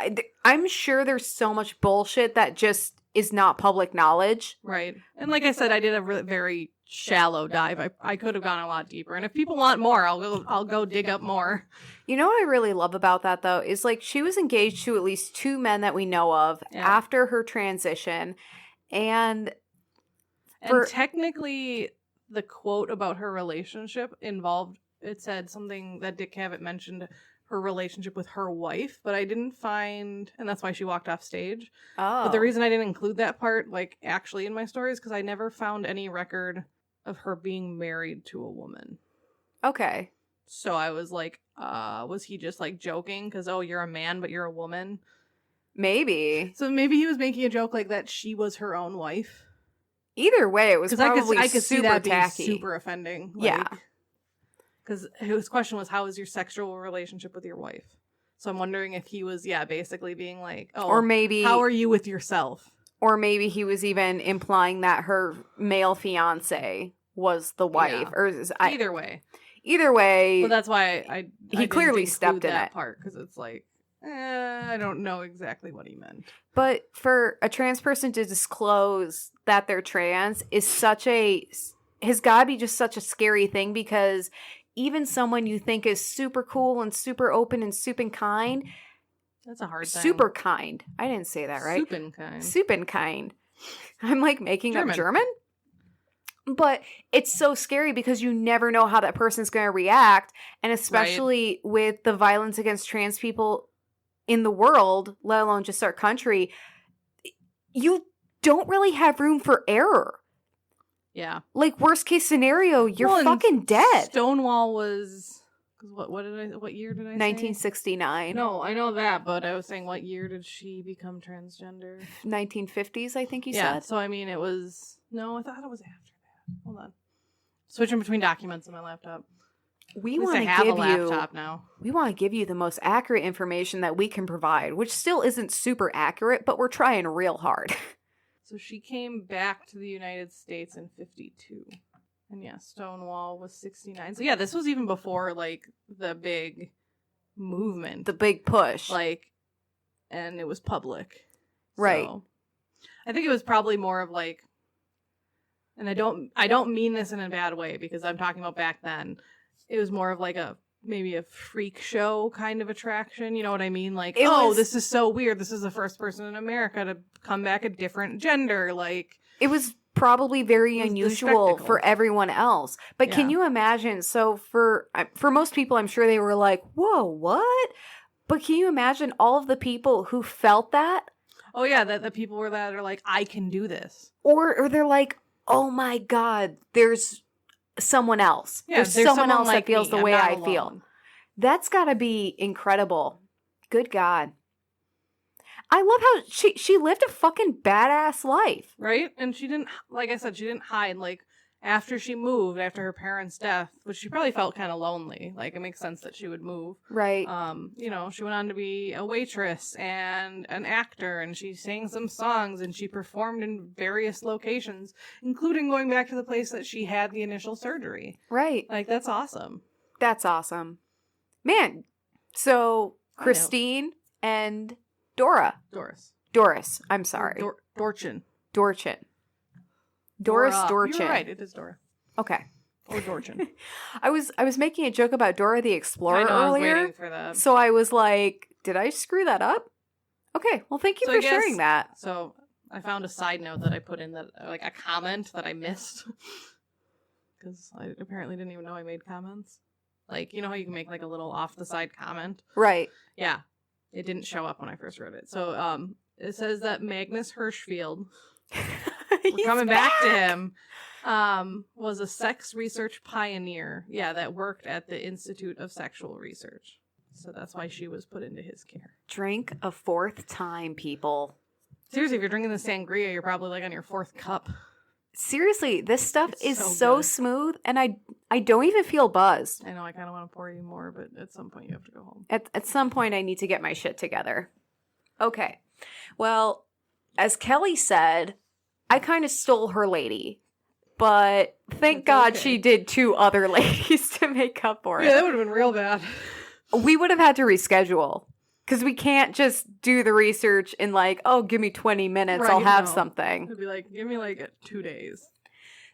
I'm sure there's so much bullshit that just is not public knowledge. right. And like I said, I did a very shallow dive. I could have gone a lot deeper. And if people want more, I'll go dig up more. You know what I really love about that, though, is like she was engaged to at least 2 men that we know of after her transition. And technically, the quote about her relationship involved, it said something that Dick Cavett mentioned, her relationship with her wife, but I didn't find, and that's why she walked off stage. Oh. But the reason I didn't include that part, like, actually in my story is because I never found any record of her being married to a woman. Okay. So I was like, was he just like joking? Because, oh, you're a man, but you're a woman. Maybe. So maybe he was making a joke like that she was her own wife. Either way, it was probably I could super see that tacky. being super offending. Like, yeah. Because his question was, how is your sexual relationship with your wife? So I'm wondering if he was, basically being like, oh, or maybe, how are you with yourself? Or maybe he was even implying that her male fiance was the wife. Yeah. Or Either way. Either way. Well, that's why he clearly stepped in that it. part, because it's like, I don't know exactly what he meant. But for a trans person to disclose that they're trans is has got to be just such a scary thing, because even someone you think is super cool and super open and super kind. That's a hard thing. Super kind. I didn't say that right. Super kind. Super kind. I'm like making up German. But it's so scary because you never know how that person's going to react. And especially with the violence against trans people in the world, let alone just our country, you don't really have room for error. Yeah. Like, worst case scenario, you're fucking dead. Stonewall was, what year did I say? 1969. No, I know that, but I was saying, what year did she become transgender? 1950s, I think you said. Yeah, so I mean, I thought it was after that. Hold on. Switching between documents on my laptop. We want to give a laptop now. We want to give you the most accurate information that we can provide, which still isn't super accurate, but we're trying real hard. So she came back to the United States in 52. And yeah, Stonewall was 69. So yeah, this was even before, like, the big movement. The big push. Like, and it was public. Right. So, I think it was probably more of like, and I don't mean this in a bad way, because I'm talking about back then. It was more of like maybe a freak show kind of attraction. You know what I mean? Like, this is so weird. This is the first person in America to come back a different gender. Like, it was probably very unusual for everyone else. But can you imagine? So for most people, I'm sure they were like, whoa, what? But can you imagine all of the people who felt that? Oh yeah, that the people were that are like, I can do this. Or they're like, oh my God, there's someone else. Yeah, there's someone else like that feels me. the way I alone. feel. That's gotta be incredible. Good God. I love how she lived a fucking badass life. Right? And she didn't, like I said, she didn't hide. Like, after she moved, after her parents' death, which she probably felt kind of lonely. Like, it makes sense that she would move. Right. She went on to be a waitress and an actor, and she sang some songs, and she performed in various locations, including going back to the place that she had the initial surgery. Right. Like, that's awesome. That's awesome. Man, so Christine and Dora. Doris. I'm sorry. Dorchin. Doris Dorchin. You're right, it is Dora. Okay. Or Dorchin. I was making a joke about Dora the Explorer earlier. I was waiting for that. So I was like, did I screw that up? Okay, well, thank you for sharing that. So I found a side note that I put in, that like a comment that I missed. Because I apparently didn't even know I made comments. Like, you know how you can make like a little off the side comment? Right. Yeah. It didn't show up when I first wrote it. So it says that Magnus Hirschfeld, we're coming back to him, was a sex research pioneer. Yeah, that worked at the Institute of Sexual Research. So that's why she was put into his care. Drink a 4th time, people. Seriously, if you're drinking the sangria, you're probably like on your 4th cup. Seriously, this stuff is so smooth, and I don't even feel buzzed. I know, I kind of want to pour you more, but at some point you have to go home. At some point, I need to get my shit together. Okay. Well, as Kelley said, I kind of stole her lady. But thank God she did 2 other ladies to make up for it. Yeah, that would have been real bad. We would have had to reschedule because we can't just do the research in like, oh, give me 20 minutes. I'll have something. It'd be like, give me like 2 days.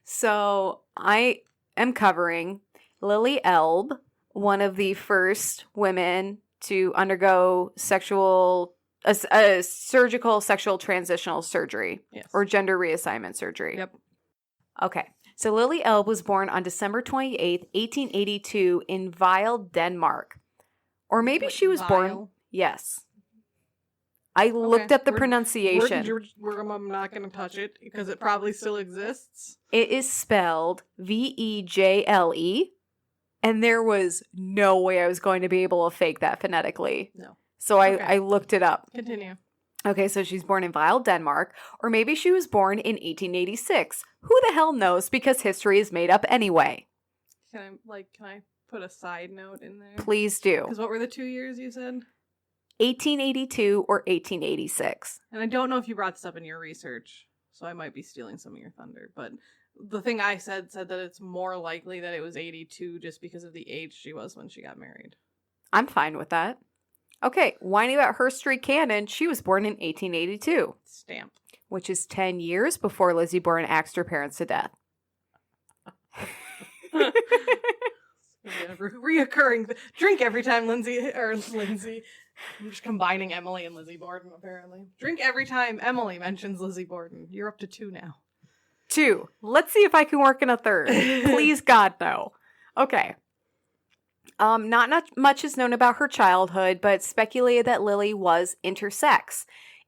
So I am covering Lili Elbe, one of the first women to undergo a surgical sexual transitional surgery or gender reassignment surgery. Yep. Okay. So Lili Elbe was born on December 28th, 1882 in Vejle, Denmark. Or maybe she was born. Yes. I looked up the pronunciation. I'm not going to touch it because it probably still exists. It is spelled Vejle, and there was no way I was going to be able to fake that phonetically. No. So I looked it up. Continue. Okay, so she's born in Vejle, Denmark, or maybe she was born in 1886. Who the hell knows, because history is made up anyway. Can I put a side note in there? Please do. Because what were the 2 years you said? 1882 or 1886. And I don't know if you brought this up in your research, so I might be stealing some of your thunder, but the thing I said that it's more likely that it was 82 just because of the age she was when she got married. I'm fine with that. Okay, whining about Herstory canon, she was born in 1882. Stamp. Which is 10 years before Lizzie Borden axed her parents to death. Reoccurring. Drink every time Lindsay. I'm just combining Emily and Lizzie Borden, apparently. Drink every time Emily mentions Lizzie Borden. You're up to 2 now. 2. Let's see if I can work in a 3rd. Please, God, no. Okay. Not much is known about her childhood, but it's speculated that Lili was intersex.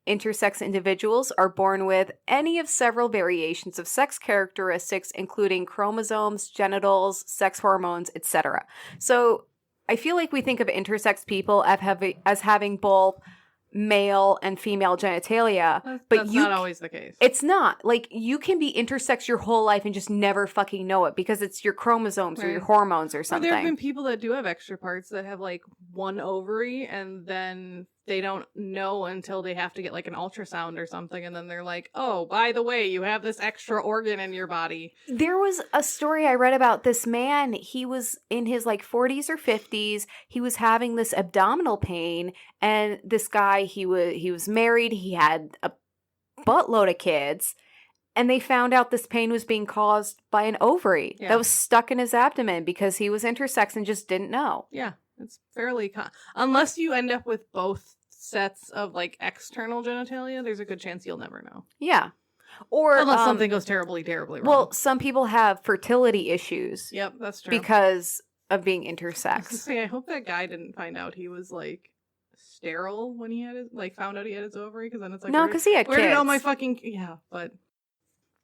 Intersex individuals are born with any of several variations of sex characteristics, including chromosomes, genitals, sex hormones, etc. So I feel like we think of intersex people as having both male and female genitalia, but that's not always the case. It's not. Like, you can be intersex your whole life and just never fucking know it because it's your chromosomes or your hormones or something. There have been people that do have extra parts that have like one ovary and then they don't know until they have to get like an ultrasound or something, and then they're like, oh, by the way, you have this extra organ in your body. There was a story I read about this man. He was in his like 40s or 50s. He was having this abdominal pain, and this guy, he was married. He had a buttload of kids, and they found out this pain was being caused by an ovary that was stuck in his abdomen because he was intersex and just didn't know. Yeah, it's fairly unless you end up with both sets of like external genitalia, there's a good chance you'll never know. Yeah. Or unless something goes terribly wrong. Well, some people have fertility issues. Yep, that's true. Because of being intersex. I hope that guy didn't find out he was like sterile when he had found out he had his ovary, because then it's like, no, because he had kids. Where did all my fucking but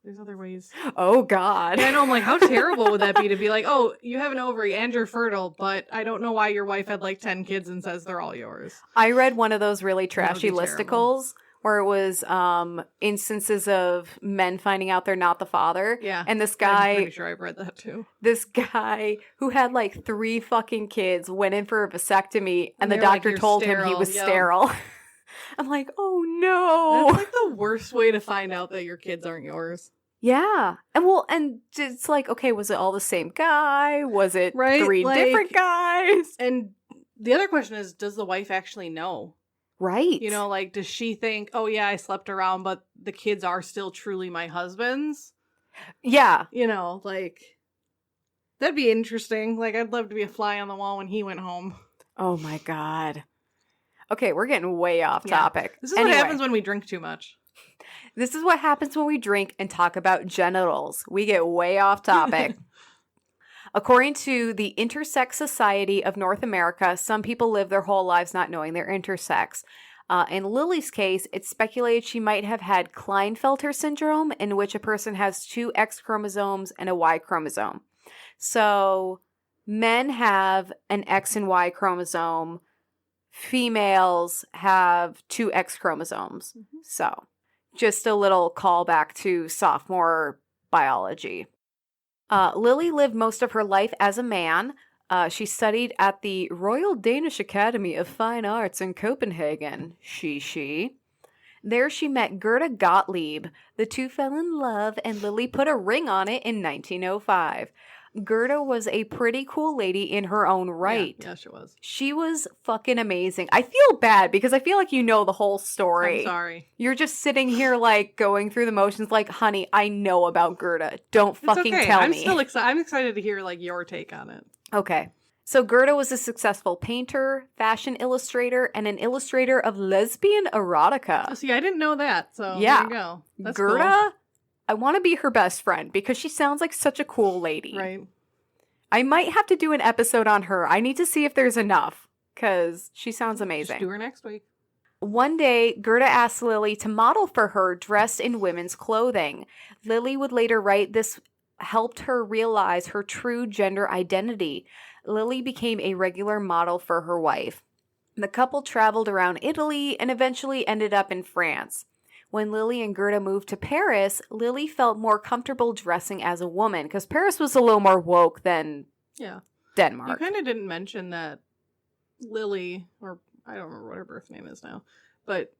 there's other ways. Oh, God. Yeah, I know. I'm like, how terrible would that be to be like, oh, you have an ovary and you're fertile, but I don't know why your wife had like 10 kids and says they're all yours. I read one of those really trashy listicles where it was instances of men finding out they're not the father. Yeah. And this guy... I'm pretty sure I've read that too. This guy who had like 3 fucking kids went in for a vasectomy, and the doctor told him he was sterile. I'm like, oh no. That's like the worst way to find out that your kids aren't yours. Yeah. And it's like, okay, was it all the same guy? Was it 3 different guys? And the other question is, does the wife actually know? Right. You know, like, does she think, oh yeah, I slept around, but the kids are still truly my husband's? Yeah. You know, like, that'd be interesting. Like, I'd love to be a fly on the wall when he went home. Oh my God. Okay, we're getting way off topic. This is what happens when we drink too much. This is what happens when we drink and talk about genitals. We get way off topic. According to the Intersex Society of North America, some people live their whole lives not knowing they're intersex. In Lili's case, it's speculated she might have had Klinefelter syndrome, in which a person has 2 X chromosomes and a Y chromosome. So men have an X and Y chromosome. Females have 2 X chromosomes. Mm-hmm. So just a little callback to sophomore biology. Lili lived most of her life as a man. She studied at the Royal Danish Academy of Fine Arts in Copenhagen. She. There she met Gerda Gottlieb. The two fell in love, and Lili put a ring on it in 1905. Gerda was a pretty cool lady in her own right. Yeah, she was. She was fucking amazing. I feel bad because I feel like you know the whole story. I'm sorry. You're just sitting here like going through the motions like, honey, I know about Gerda. Don't fucking tell me. I'm excited to hear like your take on it. Okay. So Gerda was a successful painter, fashion illustrator, and an illustrator of lesbian erotica. Oh, see, I didn't know that. So yeah. There you go. That's Gerda, cool. I want to be her best friend because she sounds like such a cool lady. Right. I might have to do an episode on her. I need to see if there's enough because she sounds amazing. Just do her next week. One day, Gerda asked Lili to model for her dressed in women's clothing. Lili would later write this helped her realize her true gender identity. Lili became a regular model for her wife. The couple traveled around Italy and eventually ended up in France. When Lili and Gerda moved to Paris, Lili felt more comfortable dressing as a woman because Paris was a little more woke than Denmark. You kind of didn't mention that Lili, or I don't remember what her birth name is now, but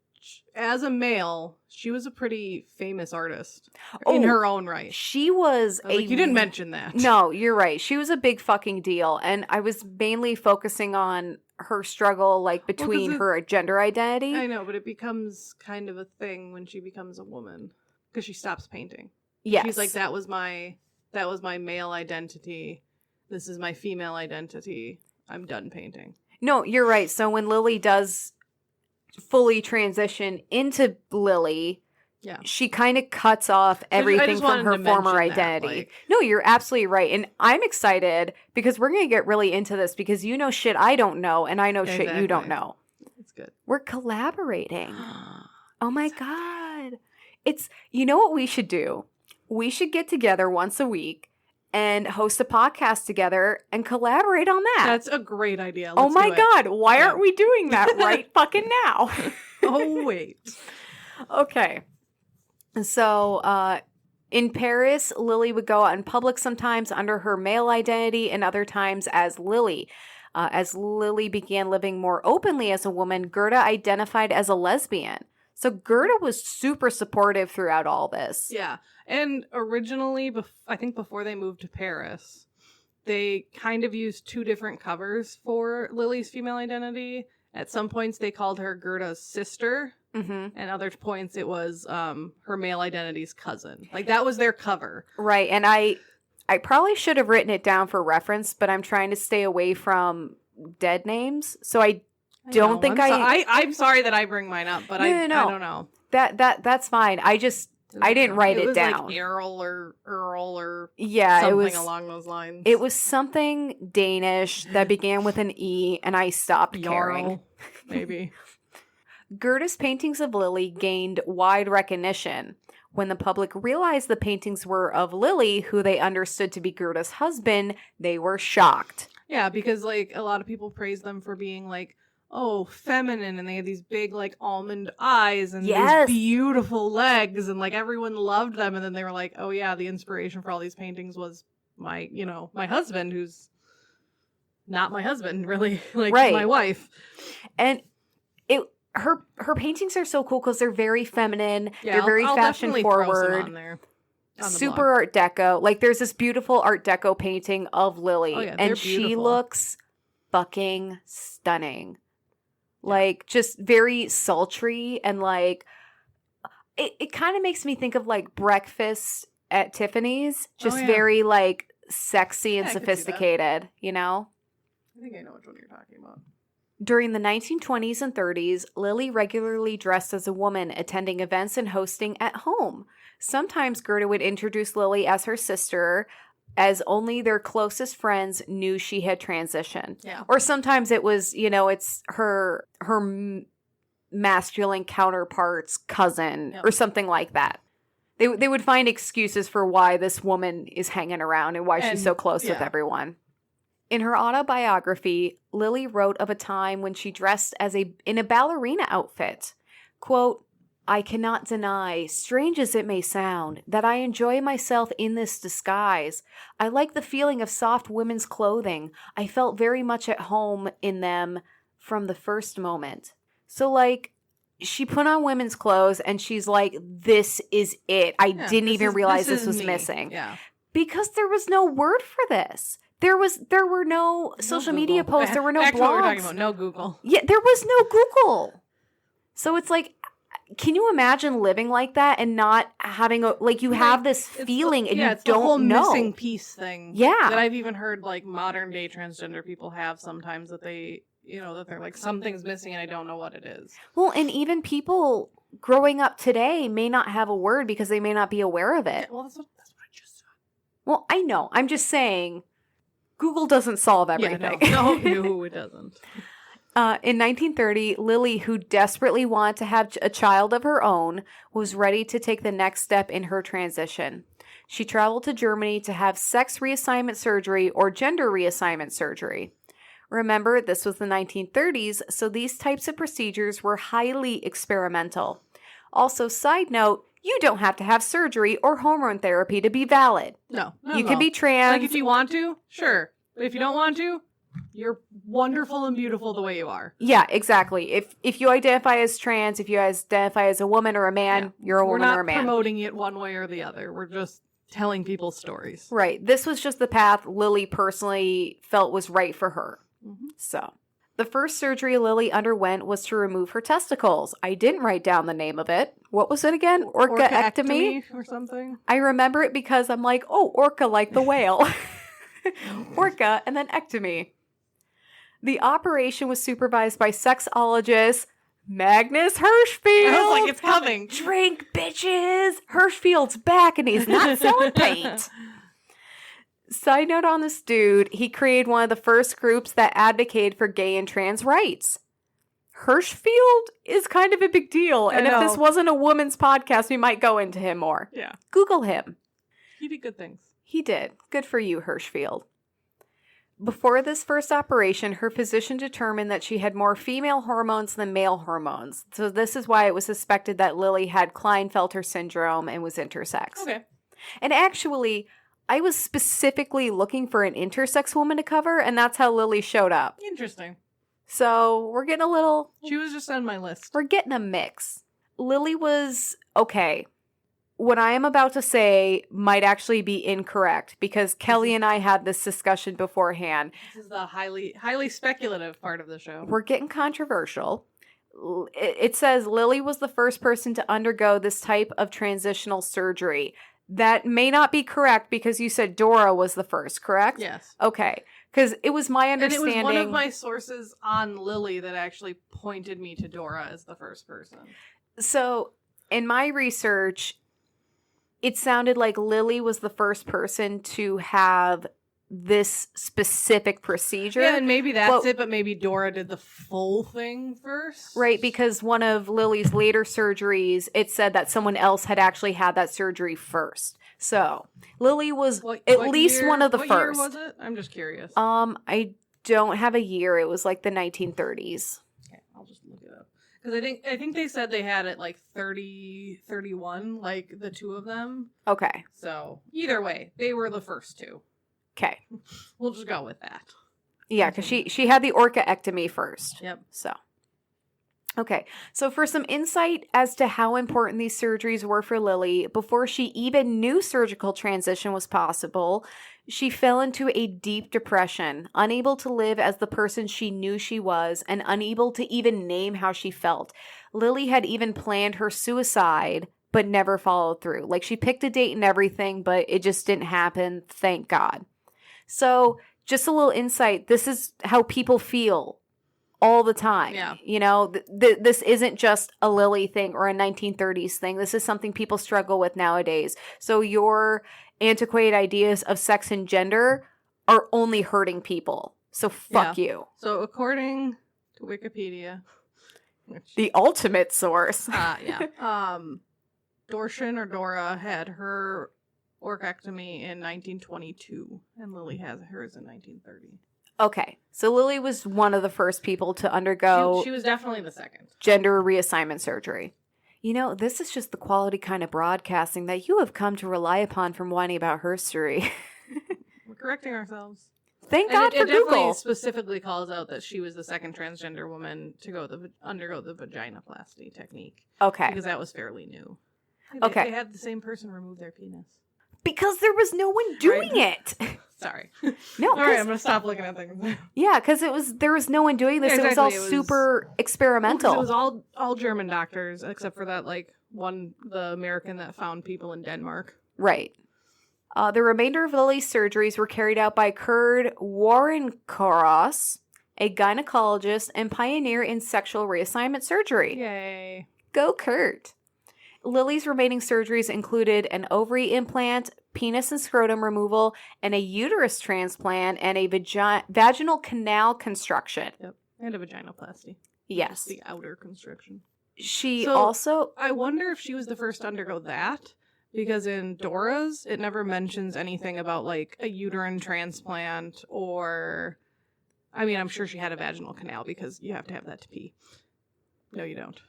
as a male, she was a pretty famous artist in her own right. She was you didn't mention that. No, you're right. She was a big fucking deal. And I was mainly focusing on her struggle, like, between her gender identity. I know, but it becomes kind of a thing when she becomes a woman. Because she stops painting. Yes. She's like, that was my male identity. This is my female identity. I'm done painting. No, you're right. So when Lili does fully transition into Lili, she kind of cuts off everything from her former identity. No, you're absolutely right. And I'm excited because we're going to get really into this because you know shit I don't know and I know shit you don't know. It's good. We're collaborating. Oh my God. You know what we should do? We should get together once a week and host a podcast together and collaborate on that. That's a great idea. Oh my God. Why aren't we doing that right fucking now? Oh, wait. Okay. So, in Paris, Lili would go out in public sometimes under her male identity and other times as Lili. As Lili began living more openly as a woman, Gerda identified as a lesbian. So Gerda was super supportive throughout all this. Yeah. And originally, I think before they moved to Paris, they kind of used two different covers for Lili's female identity. At some points, they called her Gerda's sister. Mm-hmm. And other points, it was her male identity's cousin. Like, that was their cover. Right. And I probably should have written it down for reference, but I'm trying to stay away from dead names. So I'm sorry that I bring mine up, but I don't know. That's fine. I didn't write it down. Like Errol or Earl or something along those lines. It was something Danish that began with an E, and I stopped caring. Maybe. Gerda's paintings of Lili gained wide recognition. When the public realized the paintings were of Lili, who they understood to be Gerda's husband, they were shocked. Yeah, because like a lot of people praise them for being like, feminine, and they had these big like almond eyes and these beautiful legs, and like everyone loved them, and then they were like, oh yeah, the inspiration for all these paintings was my husband, who's not my husband, really, like my wife. And her paintings are so cool because they're very feminine, they're very fashion forward, super Art Deco. Like there's this beautiful Art Deco painting of Lili, and she looks fucking stunning. Like, just very sultry, and, like, it kind of makes me think of, like, Breakfast at Tiffany's. Just very, like, sexy and sophisticated, you know? I think I know which one you're talking about. During the 1920s and 30s, Lili regularly dressed as a woman, attending events and hosting at home. Sometimes Gerda would introduce Lili as her sister, as only their closest friends knew she had transitioned. Yeah. Or sometimes it was, it's her masculine counterpart's cousin or something like that. They would find excuses for why this woman is hanging around and why she's so close with everyone. In her autobiography, Lili wrote of a time when she dressed in a ballerina outfit. Quote, I cannot deny, strange as it may sound, that I enjoy myself in this disguise. I like the feeling of soft women's clothing. I felt very much at home in them from the first moment. So, like, she put on women's clothes and she's like, this is it. I didn't even realize this was missing. Yeah. Because there was no word for this. There were no social media posts. There were no blogs. That's what we're talking about. No Google. Yeah, there was no Google. So it's like, can you imagine living like that and not having you have this feeling and you it's don't the whole know. Missing piece thing. Yeah. That I've even heard like modern day transgender people have sometimes that they, that they're like, something's missing and I don't know what it is. Well, and even people growing up today may not have a word because they may not be aware of it. Yeah, well, that's what I just said. Well, I know. I'm just saying Google doesn't solve everything. Yeah, no, it doesn't. In 1930, Lili, who desperately wanted to have a child of her own, was ready to take the next step in her transition. She traveled to Germany to have sex reassignment surgery or gender reassignment surgery. Remember, this was the 1930s, so these types of procedures were highly experimental. Also, side note, you don't have to have surgery or hormone therapy to be valid. No. You can be trans. Like if you want to, sure. But if you don't want to, you're wonderful and beautiful the way you are. Yeah, exactly. If you identify as trans, if you identify as a woman or a man, you're a woman or a man. We're not promoting it one way or the other. We're just telling people stories. Right. This was just the path Lili personally felt was right for her. Mm-hmm. So, the first surgery Lili underwent was to remove her testicles. I didn't write down the name of it. What was it again? Orcaectomy? Or something? I remember it because I'm like, oh, orca like the whale. Orca and then ectomy. The operation was supervised by sexologist Magnus Hirschfeld. I was like, it's coming. Drink, bitches. Hirschfeld's back and he's not selling paint. Side note on this dude, he created one of the first groups that advocated for gay and trans rights. Hirschfeld is kind of a big deal. And if this wasn't a woman's podcast, we might go into him more. Yeah. Google him. He did good things. He did. Good for you, Hirschfeld. Before this first operation, her physician determined that she had more female hormones than male hormones. So this is why it was suspected that Lili had Klinefelter syndrome and was intersex. Okay. And actually, I was specifically looking for an intersex woman to cover, and that's how Lili showed up. Interesting. So we're getting a little... She was just on my list. We're getting a mix. Lili was... Okay. What I am about to say might actually be incorrect because Kelley and I had this discussion beforehand. This is the highly speculative part of the show. We're getting controversial. It says Lili was the first person to undergo this type of transitional surgery. That may not be correct because you said Dora was the first, correct? Yes. Okay. Because it was my understanding. And it was one of my sources on Lili that actually pointed me to Dora as the first person. So, in my research, it sounded like Lili was the first person to have this specific procedure. Yeah, and maybe that's it, but maybe Dora did the full thing first. Right, because one of Lili's later surgeries, it said that someone else had actually had that surgery first. So, Lili was at least one of the first. What year was it? I'm just curious. I don't have a year. It was like the 1930s. Okay, I'll just look it up. Because I think they said they had it like 30, 31, like the two of them. Okay. So, either way, they were the first two. Okay. We'll just go with that. Yeah, because she had the orcaectomy first. Yep. So. Okay, so for some insight as to how important these surgeries were for Lili, before she even knew surgical transition was possible, she fell into a deep depression, unable to live as the person she knew she was, and unable to even name how she felt. Lili had even planned her suicide, but never followed through. Like, she picked a date and everything, but it just didn't happen, thank God. So, just a little insight, this is how people feel all the time. Yeah. You know, this isn't just a Lili thing or a 1930s thing. This is something people struggle with nowadays. So your antiquated ideas of sex and gender are only hurting people. So fuck you. So according to Wikipedia, the ultimate source. Dora had her orcaectomy in 1922, and Lili has hers in 1930. Okay, so Lili was one of the first people to undergo... She was definitely the second. ...gender reassignment surgery. You know, this is just the quality kind of broadcasting that you have come to rely upon from whining about Herstory. We're correcting ourselves. Thank God for Google. It definitely specifically calls out that she was the second transgender woman to undergo the vaginoplasty technique. Okay. Because that was fairly new. Okay. They had the same person remove their penis. Because there was no one doing it. Sorry. No. All right, I'm going to stop looking at things. Yeah, because there was no one doing this. Yeah, exactly. It was all super experimental. It was all German doctors, except for that, like, the American that found people in Denmark. Right. The remainder of Lili's surgeries were carried out by Kurt Warrenkoros, a gynecologist and pioneer in sexual reassignment surgery. Yay. Go Kurt. Lili's remaining surgeries included an ovary implant, penis and scrotum removal, and a uterus transplant, and a vaginal canal construction. Yep. And a vaginoplasty. Yes. The outer construction. I wonder if she was the first to undergo that, because in Dora's, it never mentions anything about, like, a uterine transplant or... I mean, I'm sure she had a vaginal canal, because you have to have that to pee. No, you don't.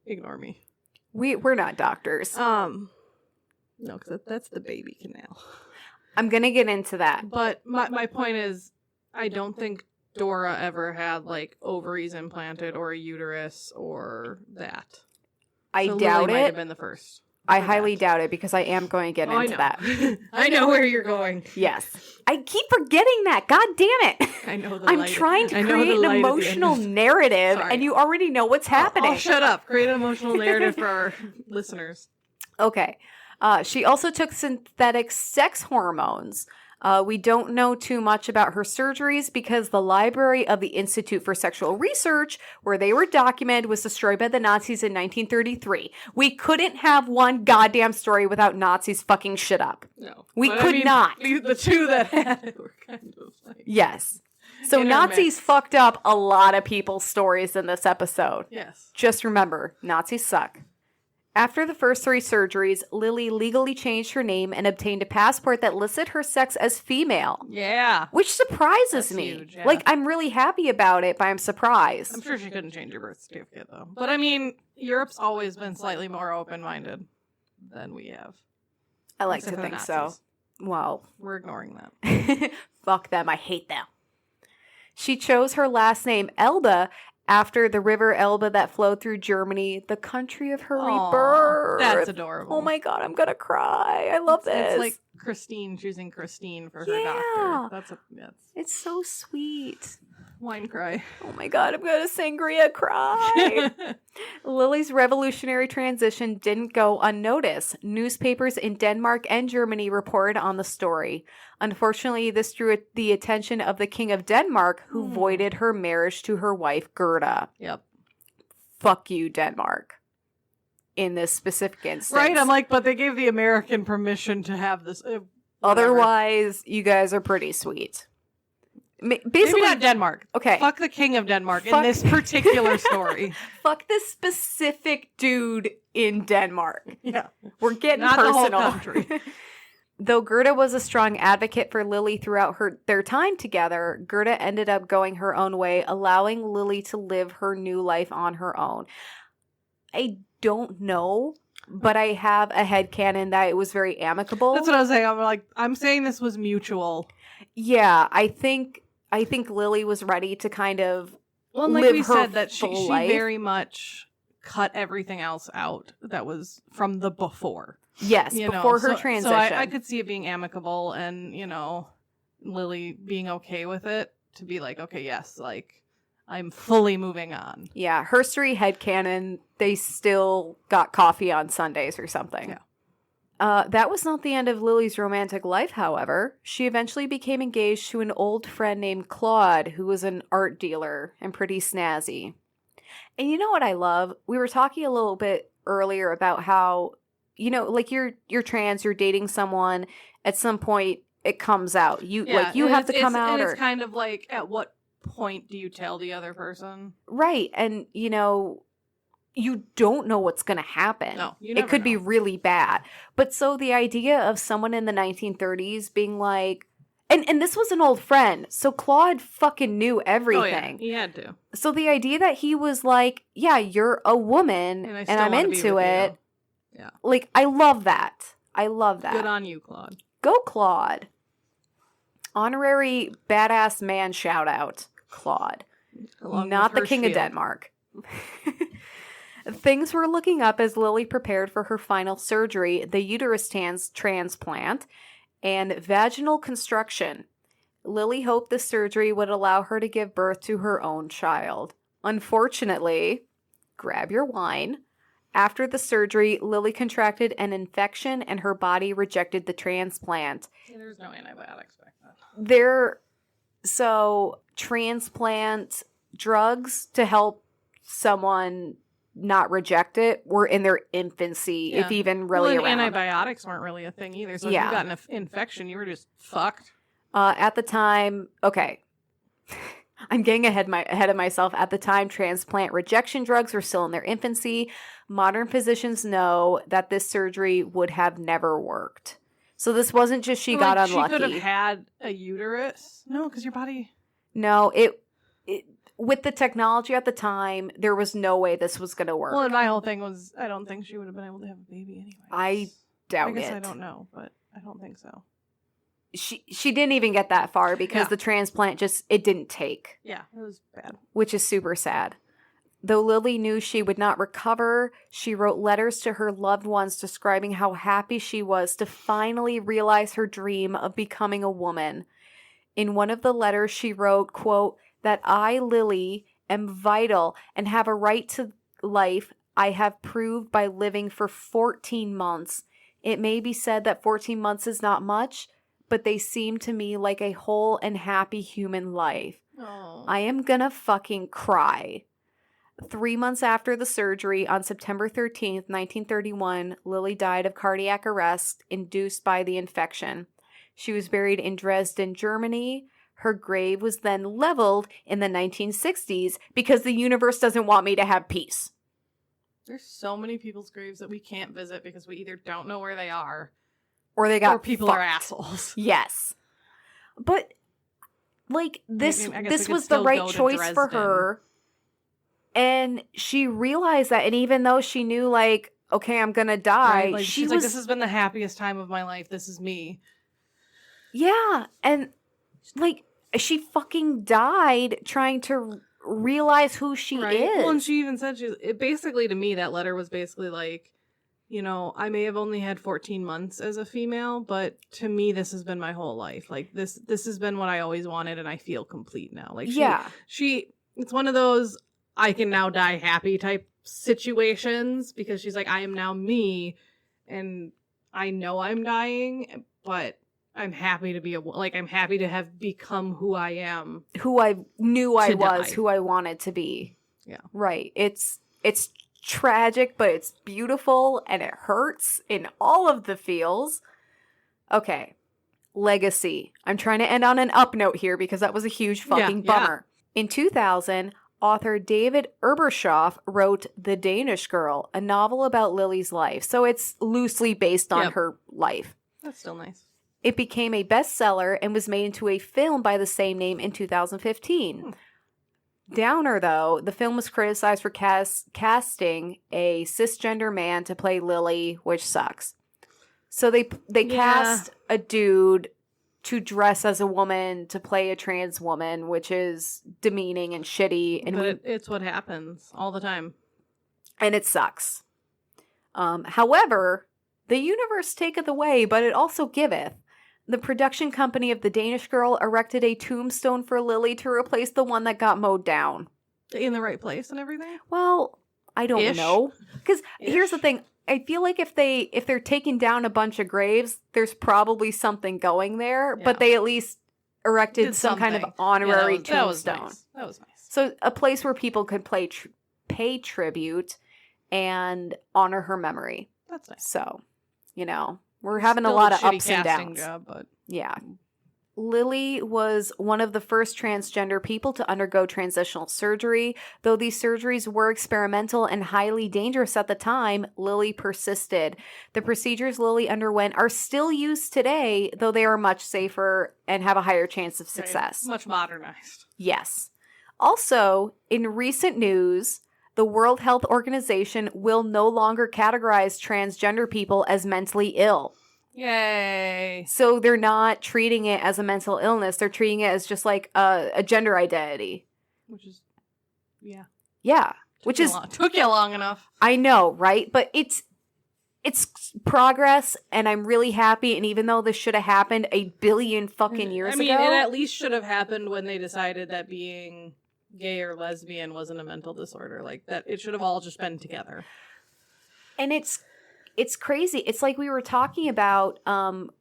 Ignore me. We're not doctors. No, because that's the baby canal. I'm going to get into that. But my point is, I don't think Dora ever had, like, ovaries implanted or a uterus or that. I so doubt Lili it. Might have been the first. I highly doubt it, because I am going to get into that. I know where you're going. Yes. I keep forgetting that. God damn it. I know I'm trying to create an emotional narrative, and you already know what's happening. Oh, shut up. Create an emotional narrative for our listeners. Okay. She also took synthetic sex hormones. We don't know too much about her surgeries because the library of the Institute for Sexual Research, where they were documented, was destroyed by the Nazis in 1933. We couldn't have one goddamn story without Nazis fucking shit up. No. We could not. The two that had it were kind of like... Yes. So Nazis fucked up a lot of people's stories in this episode. Yes. Just remember, Nazis suck. After the first 3 surgeries, Lili legally changed her name and obtained a passport that listed her sex as female. Yeah. Which surprises me. Huge, yeah. Like, I'm really happy about it, but I'm surprised. I'm sure she couldn't change her birth certificate, though. But, I mean, Europe's always been slightly more open-minded than we have. I like to think so. Well. We're ignoring that. Fuck them. I hate them. She chose her last name, Elbe, after the river Elbe that flowed through Germany, the country of her rebirth. That's adorable. Oh my god, I'm gonna cry. I love this. It's like Christine choosing Christine for her doctor. It's so sweet. Wine cry. Oh my god, I'm gonna sangria cry. Lili's revolutionary transition didn't go unnoticed. Newspapers in Denmark and Germany reported on the story. Unfortunately, this drew the attention of the King of Denmark, who voided her marriage to her wife, Gerda. Yep. Fuck you, Denmark. In this specific instance. Right, I'm like, but they gave the American permission to have this. Otherwise, you guys are pretty sweet. Basically, maybe not Denmark. Okay. Fuck the King of Denmark in this particular story. Fuck this specific dude in Denmark. Yeah. We're getting not personal. The whole country. Though Gerda was a strong advocate for Lili throughout their time together, Gerda ended up going her own way, allowing Lili to live her new life on her own. I don't know, but I have a headcanon that it was very amicable. That's what I was saying. I'm saying this was mutual. Yeah, I think Lili was ready to kind of like live we her said, that she life. very much cut everything else out that was from the before. Yes, before her transition. So I could see it being amicable and, Lili being okay with it to be like, okay, yes, like, I'm fully moving on. Yeah, Herstory headcanon, they still got coffee on Sundays or something. Yeah. That was not the end of Lili's romantic life, however. She eventually became engaged to an old friend named Claude, who was an art dealer and pretty snazzy. And you know what I love? We were talking a little bit earlier about how, like you're trans, you're dating someone, at some point it comes out. You have to come out. And it's kind of like, at what point do you tell the other person? Right. And, you don't know what's going to happen. No, you never It could know. be really bad. But so the idea of someone in the 1930s being like, and this was an old friend, so Claude fucking knew everything. Oh, yeah. He had to. So the idea that he was like, yeah, you're a woman, and I'm into it. Yeah. Like, I love that. I love that. Good on you, Claude. Go, Claude. Honorary badass man shout out, Claude. Along Not with the King of Hirschfield. Denmark. Things were looking up as Lili prepared for her final surgery, the uterus transplant, and vaginal construction. Lili hoped the surgery would allow her to give birth to her own child. Unfortunately, grab your wine. After the surgery, Lili contracted an infection and her body rejected the transplant. There's no antibiotics back then. So transplant drugs to help someone not reject it were in their infancy, if even really around. Antibiotics weren't really a thing either. So if you got an infection, you were just fucked. At the time, okay. I'm getting ahead of myself. At the time, transplant rejection drugs were still in their infancy. Modern physicians know that this surgery would have never worked. So this wasn't just she got unlucky. She could have had a uterus. No, because your body... No, it with the technology at the time, there was no way this was going to work. Well, and my whole thing was, I don't think she would have been able to have a baby anyway. I doubt it. I guess I don't know, but I don't think so. She didn't even get that far because the transplant it didn't take. Yeah, it was bad. Which is super sad. Though Lili knew she would not recover, she wrote letters to her loved ones describing how happy she was to finally realize her dream of becoming a woman. In one of the letters, she wrote, quote, that I, Lili, am vital and have a right to life I have proved by living for 14 months. It may be said that 14 months is not much, but they seem to me like a whole and happy human life. Aww. I am gonna fucking cry. 3 months after the surgery, on September 13th, 1931, Lili died of cardiac arrest induced by the infection. She was buried in Dresden, Germany. Her grave was then leveled in the 1960s because the universe doesn't want me to have peace. There's so many people's graves that we can't visit because we either don't know where they are or people are assholes. Yes. But like this was the right choice for her. And she realized that, and even though she knew, like, okay, I'm gonna die, right, like, she's like, this has been the happiest time of my life. This is me. Yeah, and like she fucking died trying to realize who she is. Well, and she even said basically to me that letter was basically like, you know, I may have only had 14 months as a female, but to me this has been my whole life. Like this has been what I always wanted, and I feel complete now. Like she it's one of those I can now die happy type situations because she's like, I am now me, and I know I'm dying, but I'm happy to be I'm happy to have become who I am. Who I knew I was, who I wanted to be. Yeah. Right. It's tragic, but it's beautiful and it hurts in all of the feels. Okay. Legacy. I'm trying to end on an up note here because that was a huge fucking bummer. Yeah. In 2000, author David Ebershoff wrote The Danish Girl, a novel about Lili's life. So it's loosely based on her life. That's still nice. It became a bestseller and was made into a film by the same name in 2015. Downer, though, the film was criticized for casting a cisgender man to play Lili, which sucks. So they cast a dude to dress as a woman to play a trans woman, which is demeaning and shitty. And it's what happens all the time. And it sucks. However, the universe taketh away, but it also giveth. The production company of The Danish Girl erected a tombstone for Lili to replace the one that got mowed down. In the right place and everything? Well, I don't know. Because here's the thing. I feel like if they're taking down a bunch of graves, there's probably something going there. Yeah. But they at least erected some kind of honorary tombstone. That was nice. So a place where people could pay tribute and honor her memory. That's nice. So, you know. We're having a lot of ups and downs. Job, but... Yeah. Lili was one of the first transgender people to undergo transitional surgery. Though these surgeries were experimental and highly dangerous at the time, Lili persisted. The procedures Lili underwent are still used today, though they are much safer and have a higher chance of success. Right. Much modernized. Yes. Also, in recent news, the World Health Organization will no longer categorize transgender people as mentally ill. Yay. So they're not treating it as a mental illness. They're treating it as just like a gender identity. Which is, Yeah. which is took you long enough. I know, right? But it's progress, and I'm really happy. And even though this should have happened a billion fucking years ago, it at least should have happened when they decided that being gay or lesbian wasn't a mental disorder. Like that, it should have all just been together. And it's crazy. It's like we were talking about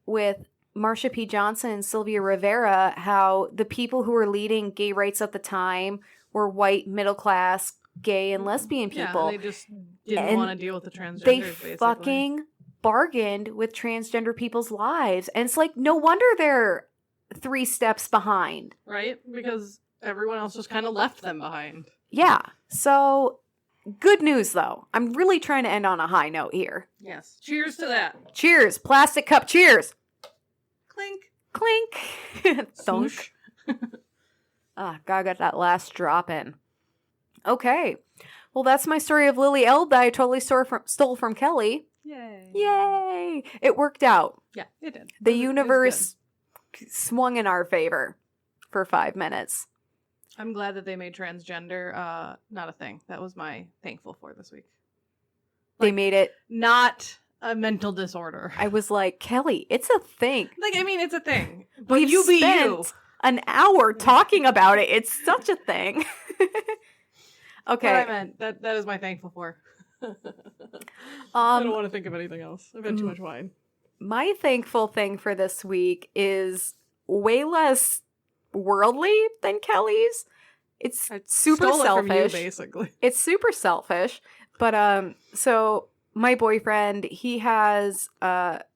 with Marsha P. Johnson and Sylvia Rivera, how the people who were leading gay rights at the time were white, middle class, gay and lesbian people. Yeah, they just didn't want to deal with the transgenders, They basically. fucking bargained with transgender people's lives. And it's like, no wonder they're 3 steps behind. Right? Because everyone else just kind of left them behind. Yeah. So, good news, though. I'm really trying to end on a high note here. Yes. Cheers to that. Cheers. Plastic cup cheers. Clink. Clink. Thunk. Gotta get that last drop in. Okay. Well, that's my story of Lili Elbe that I totally stole from Kelley. Yay. Yay. It worked out. Yeah, it did. The universe swung in our favor for 5 minutes. I'm glad that they made transgender not a thing. That was my thankful for this week. They made it not a mental disorder. I was like, Kelley, it's a thing. Like, I mean, it's a thing. But We've you be spent you. an hour talking about it. It's such a thing. Okay. What I meant. That is my thankful for. I don't want to think of anything else. I've had too much wine. My thankful thing for this week is way less worldly than Kelley's. It's super Stole selfish. It from you, basically. It's super selfish. But so my boyfriend, he has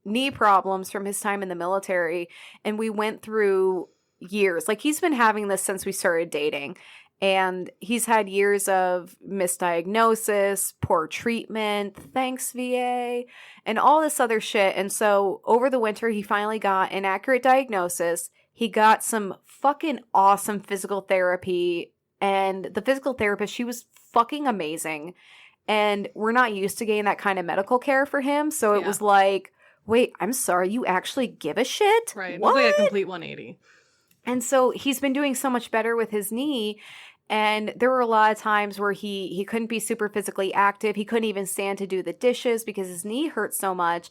knee problems from his time in the military, and we went through years. Like, he's been having this since we started dating. And he's had years of misdiagnosis, poor treatment, thanks VA, and all this other shit. And so over the winter, he finally got an accurate diagnosis. He got some fucking awesome physical therapy. And the physical therapist, she was fucking amazing. And we're not used to getting that kind of medical care for him. So it was like, wait, I'm sorry, you actually give a shit? Right. What? It was like a complete 180. And so he's been doing so much better with his knee. And there were a lot of times where he couldn't be super physically active. He couldn't even stand to do the dishes because his knee hurt so much.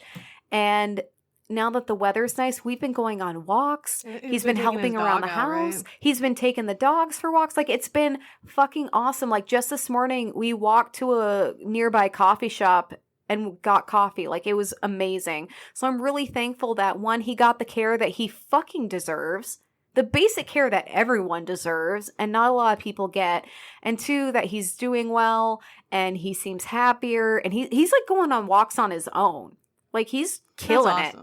And now that the weather's nice, we've been going on walks. He's been helping around the house. Right? He's been taking the dogs for walks. Like, it's been fucking awesome. Like, just this morning, we walked to a nearby coffee shop and got coffee. Like, it was amazing. So I'm really thankful that, one, he got the care that he fucking deserves. The basic care that everyone deserves and not a lot of people get. And 2, that he's doing well and he seems happier. And he's like going on walks on his own. Like, he's killing it.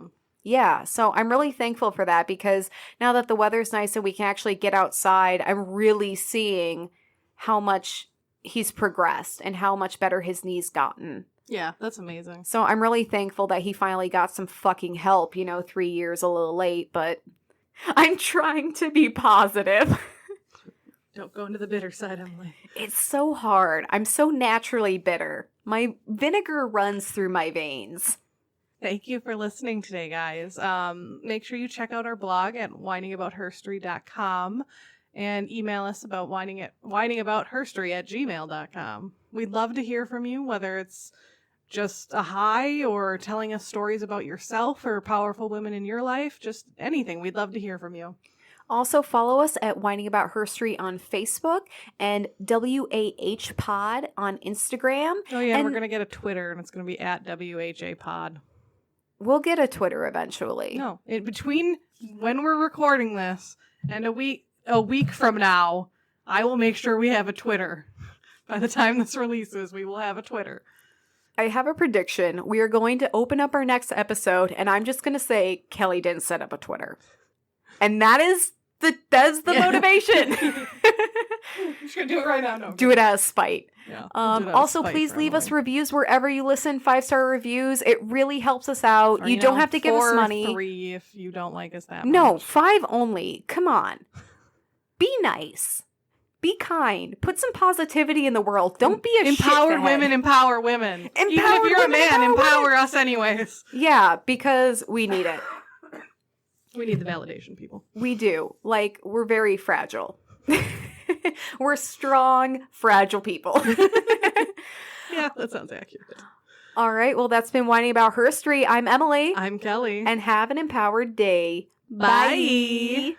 Yeah, so I'm really thankful for that, because now that the weather's nice and we can actually get outside, I'm really seeing how much he's progressed and how much better his knee's gotten. Yeah, that's amazing. So I'm really thankful that he finally got some fucking help, 3 years a little late, but I'm trying to be positive. Don't go into the bitter side, Emily. It's so hard. I'm so naturally bitter. My vinegar runs through my veins. Thank you for listening today, guys. Make sure you check out our blog at whiningaboutherstory.com and email us about whiningaboutherstory@gmail.com. We'd love to hear from you, whether it's just a hi or telling us stories about yourself or powerful women in your life. Just anything. We'd love to hear from you. Also, follow us at Whining About Herstory on Facebook and WAH Pod on Instagram. Oh, yeah, and we're going to get a Twitter, and it's going to be at WHA Pod. We'll get a Twitter eventually. No, between when we're recording this and a week from now, I will make sure we have a Twitter. By the time this releases, we will have a Twitter. I have a prediction. We are going to open up our next episode, and I'm just going to say Kelley didn't set up a Twitter. And that's the motivation. I'm just going to do it right now. No, do it out of spite. Yeah, also, please leave us reviews wherever you listen. 5-star reviews. It really helps us out. Or, you don't have to give us money. 3 if you don't like us that much. No, 5 only. Come on. Be nice. Be kind. Put some positivity in the world. Don't be a Empower shithead. women, empower women. Even if you're a man, empower us anyways. Yeah, because we need it. We need the validation, people. We do. Like, we're very fragile. We're strong, fragile people. Yeah, that sounds accurate. All right. Well, that's been Whining About Herstory. I'm Emily. I'm Kelley. And have an empowered day. Bye.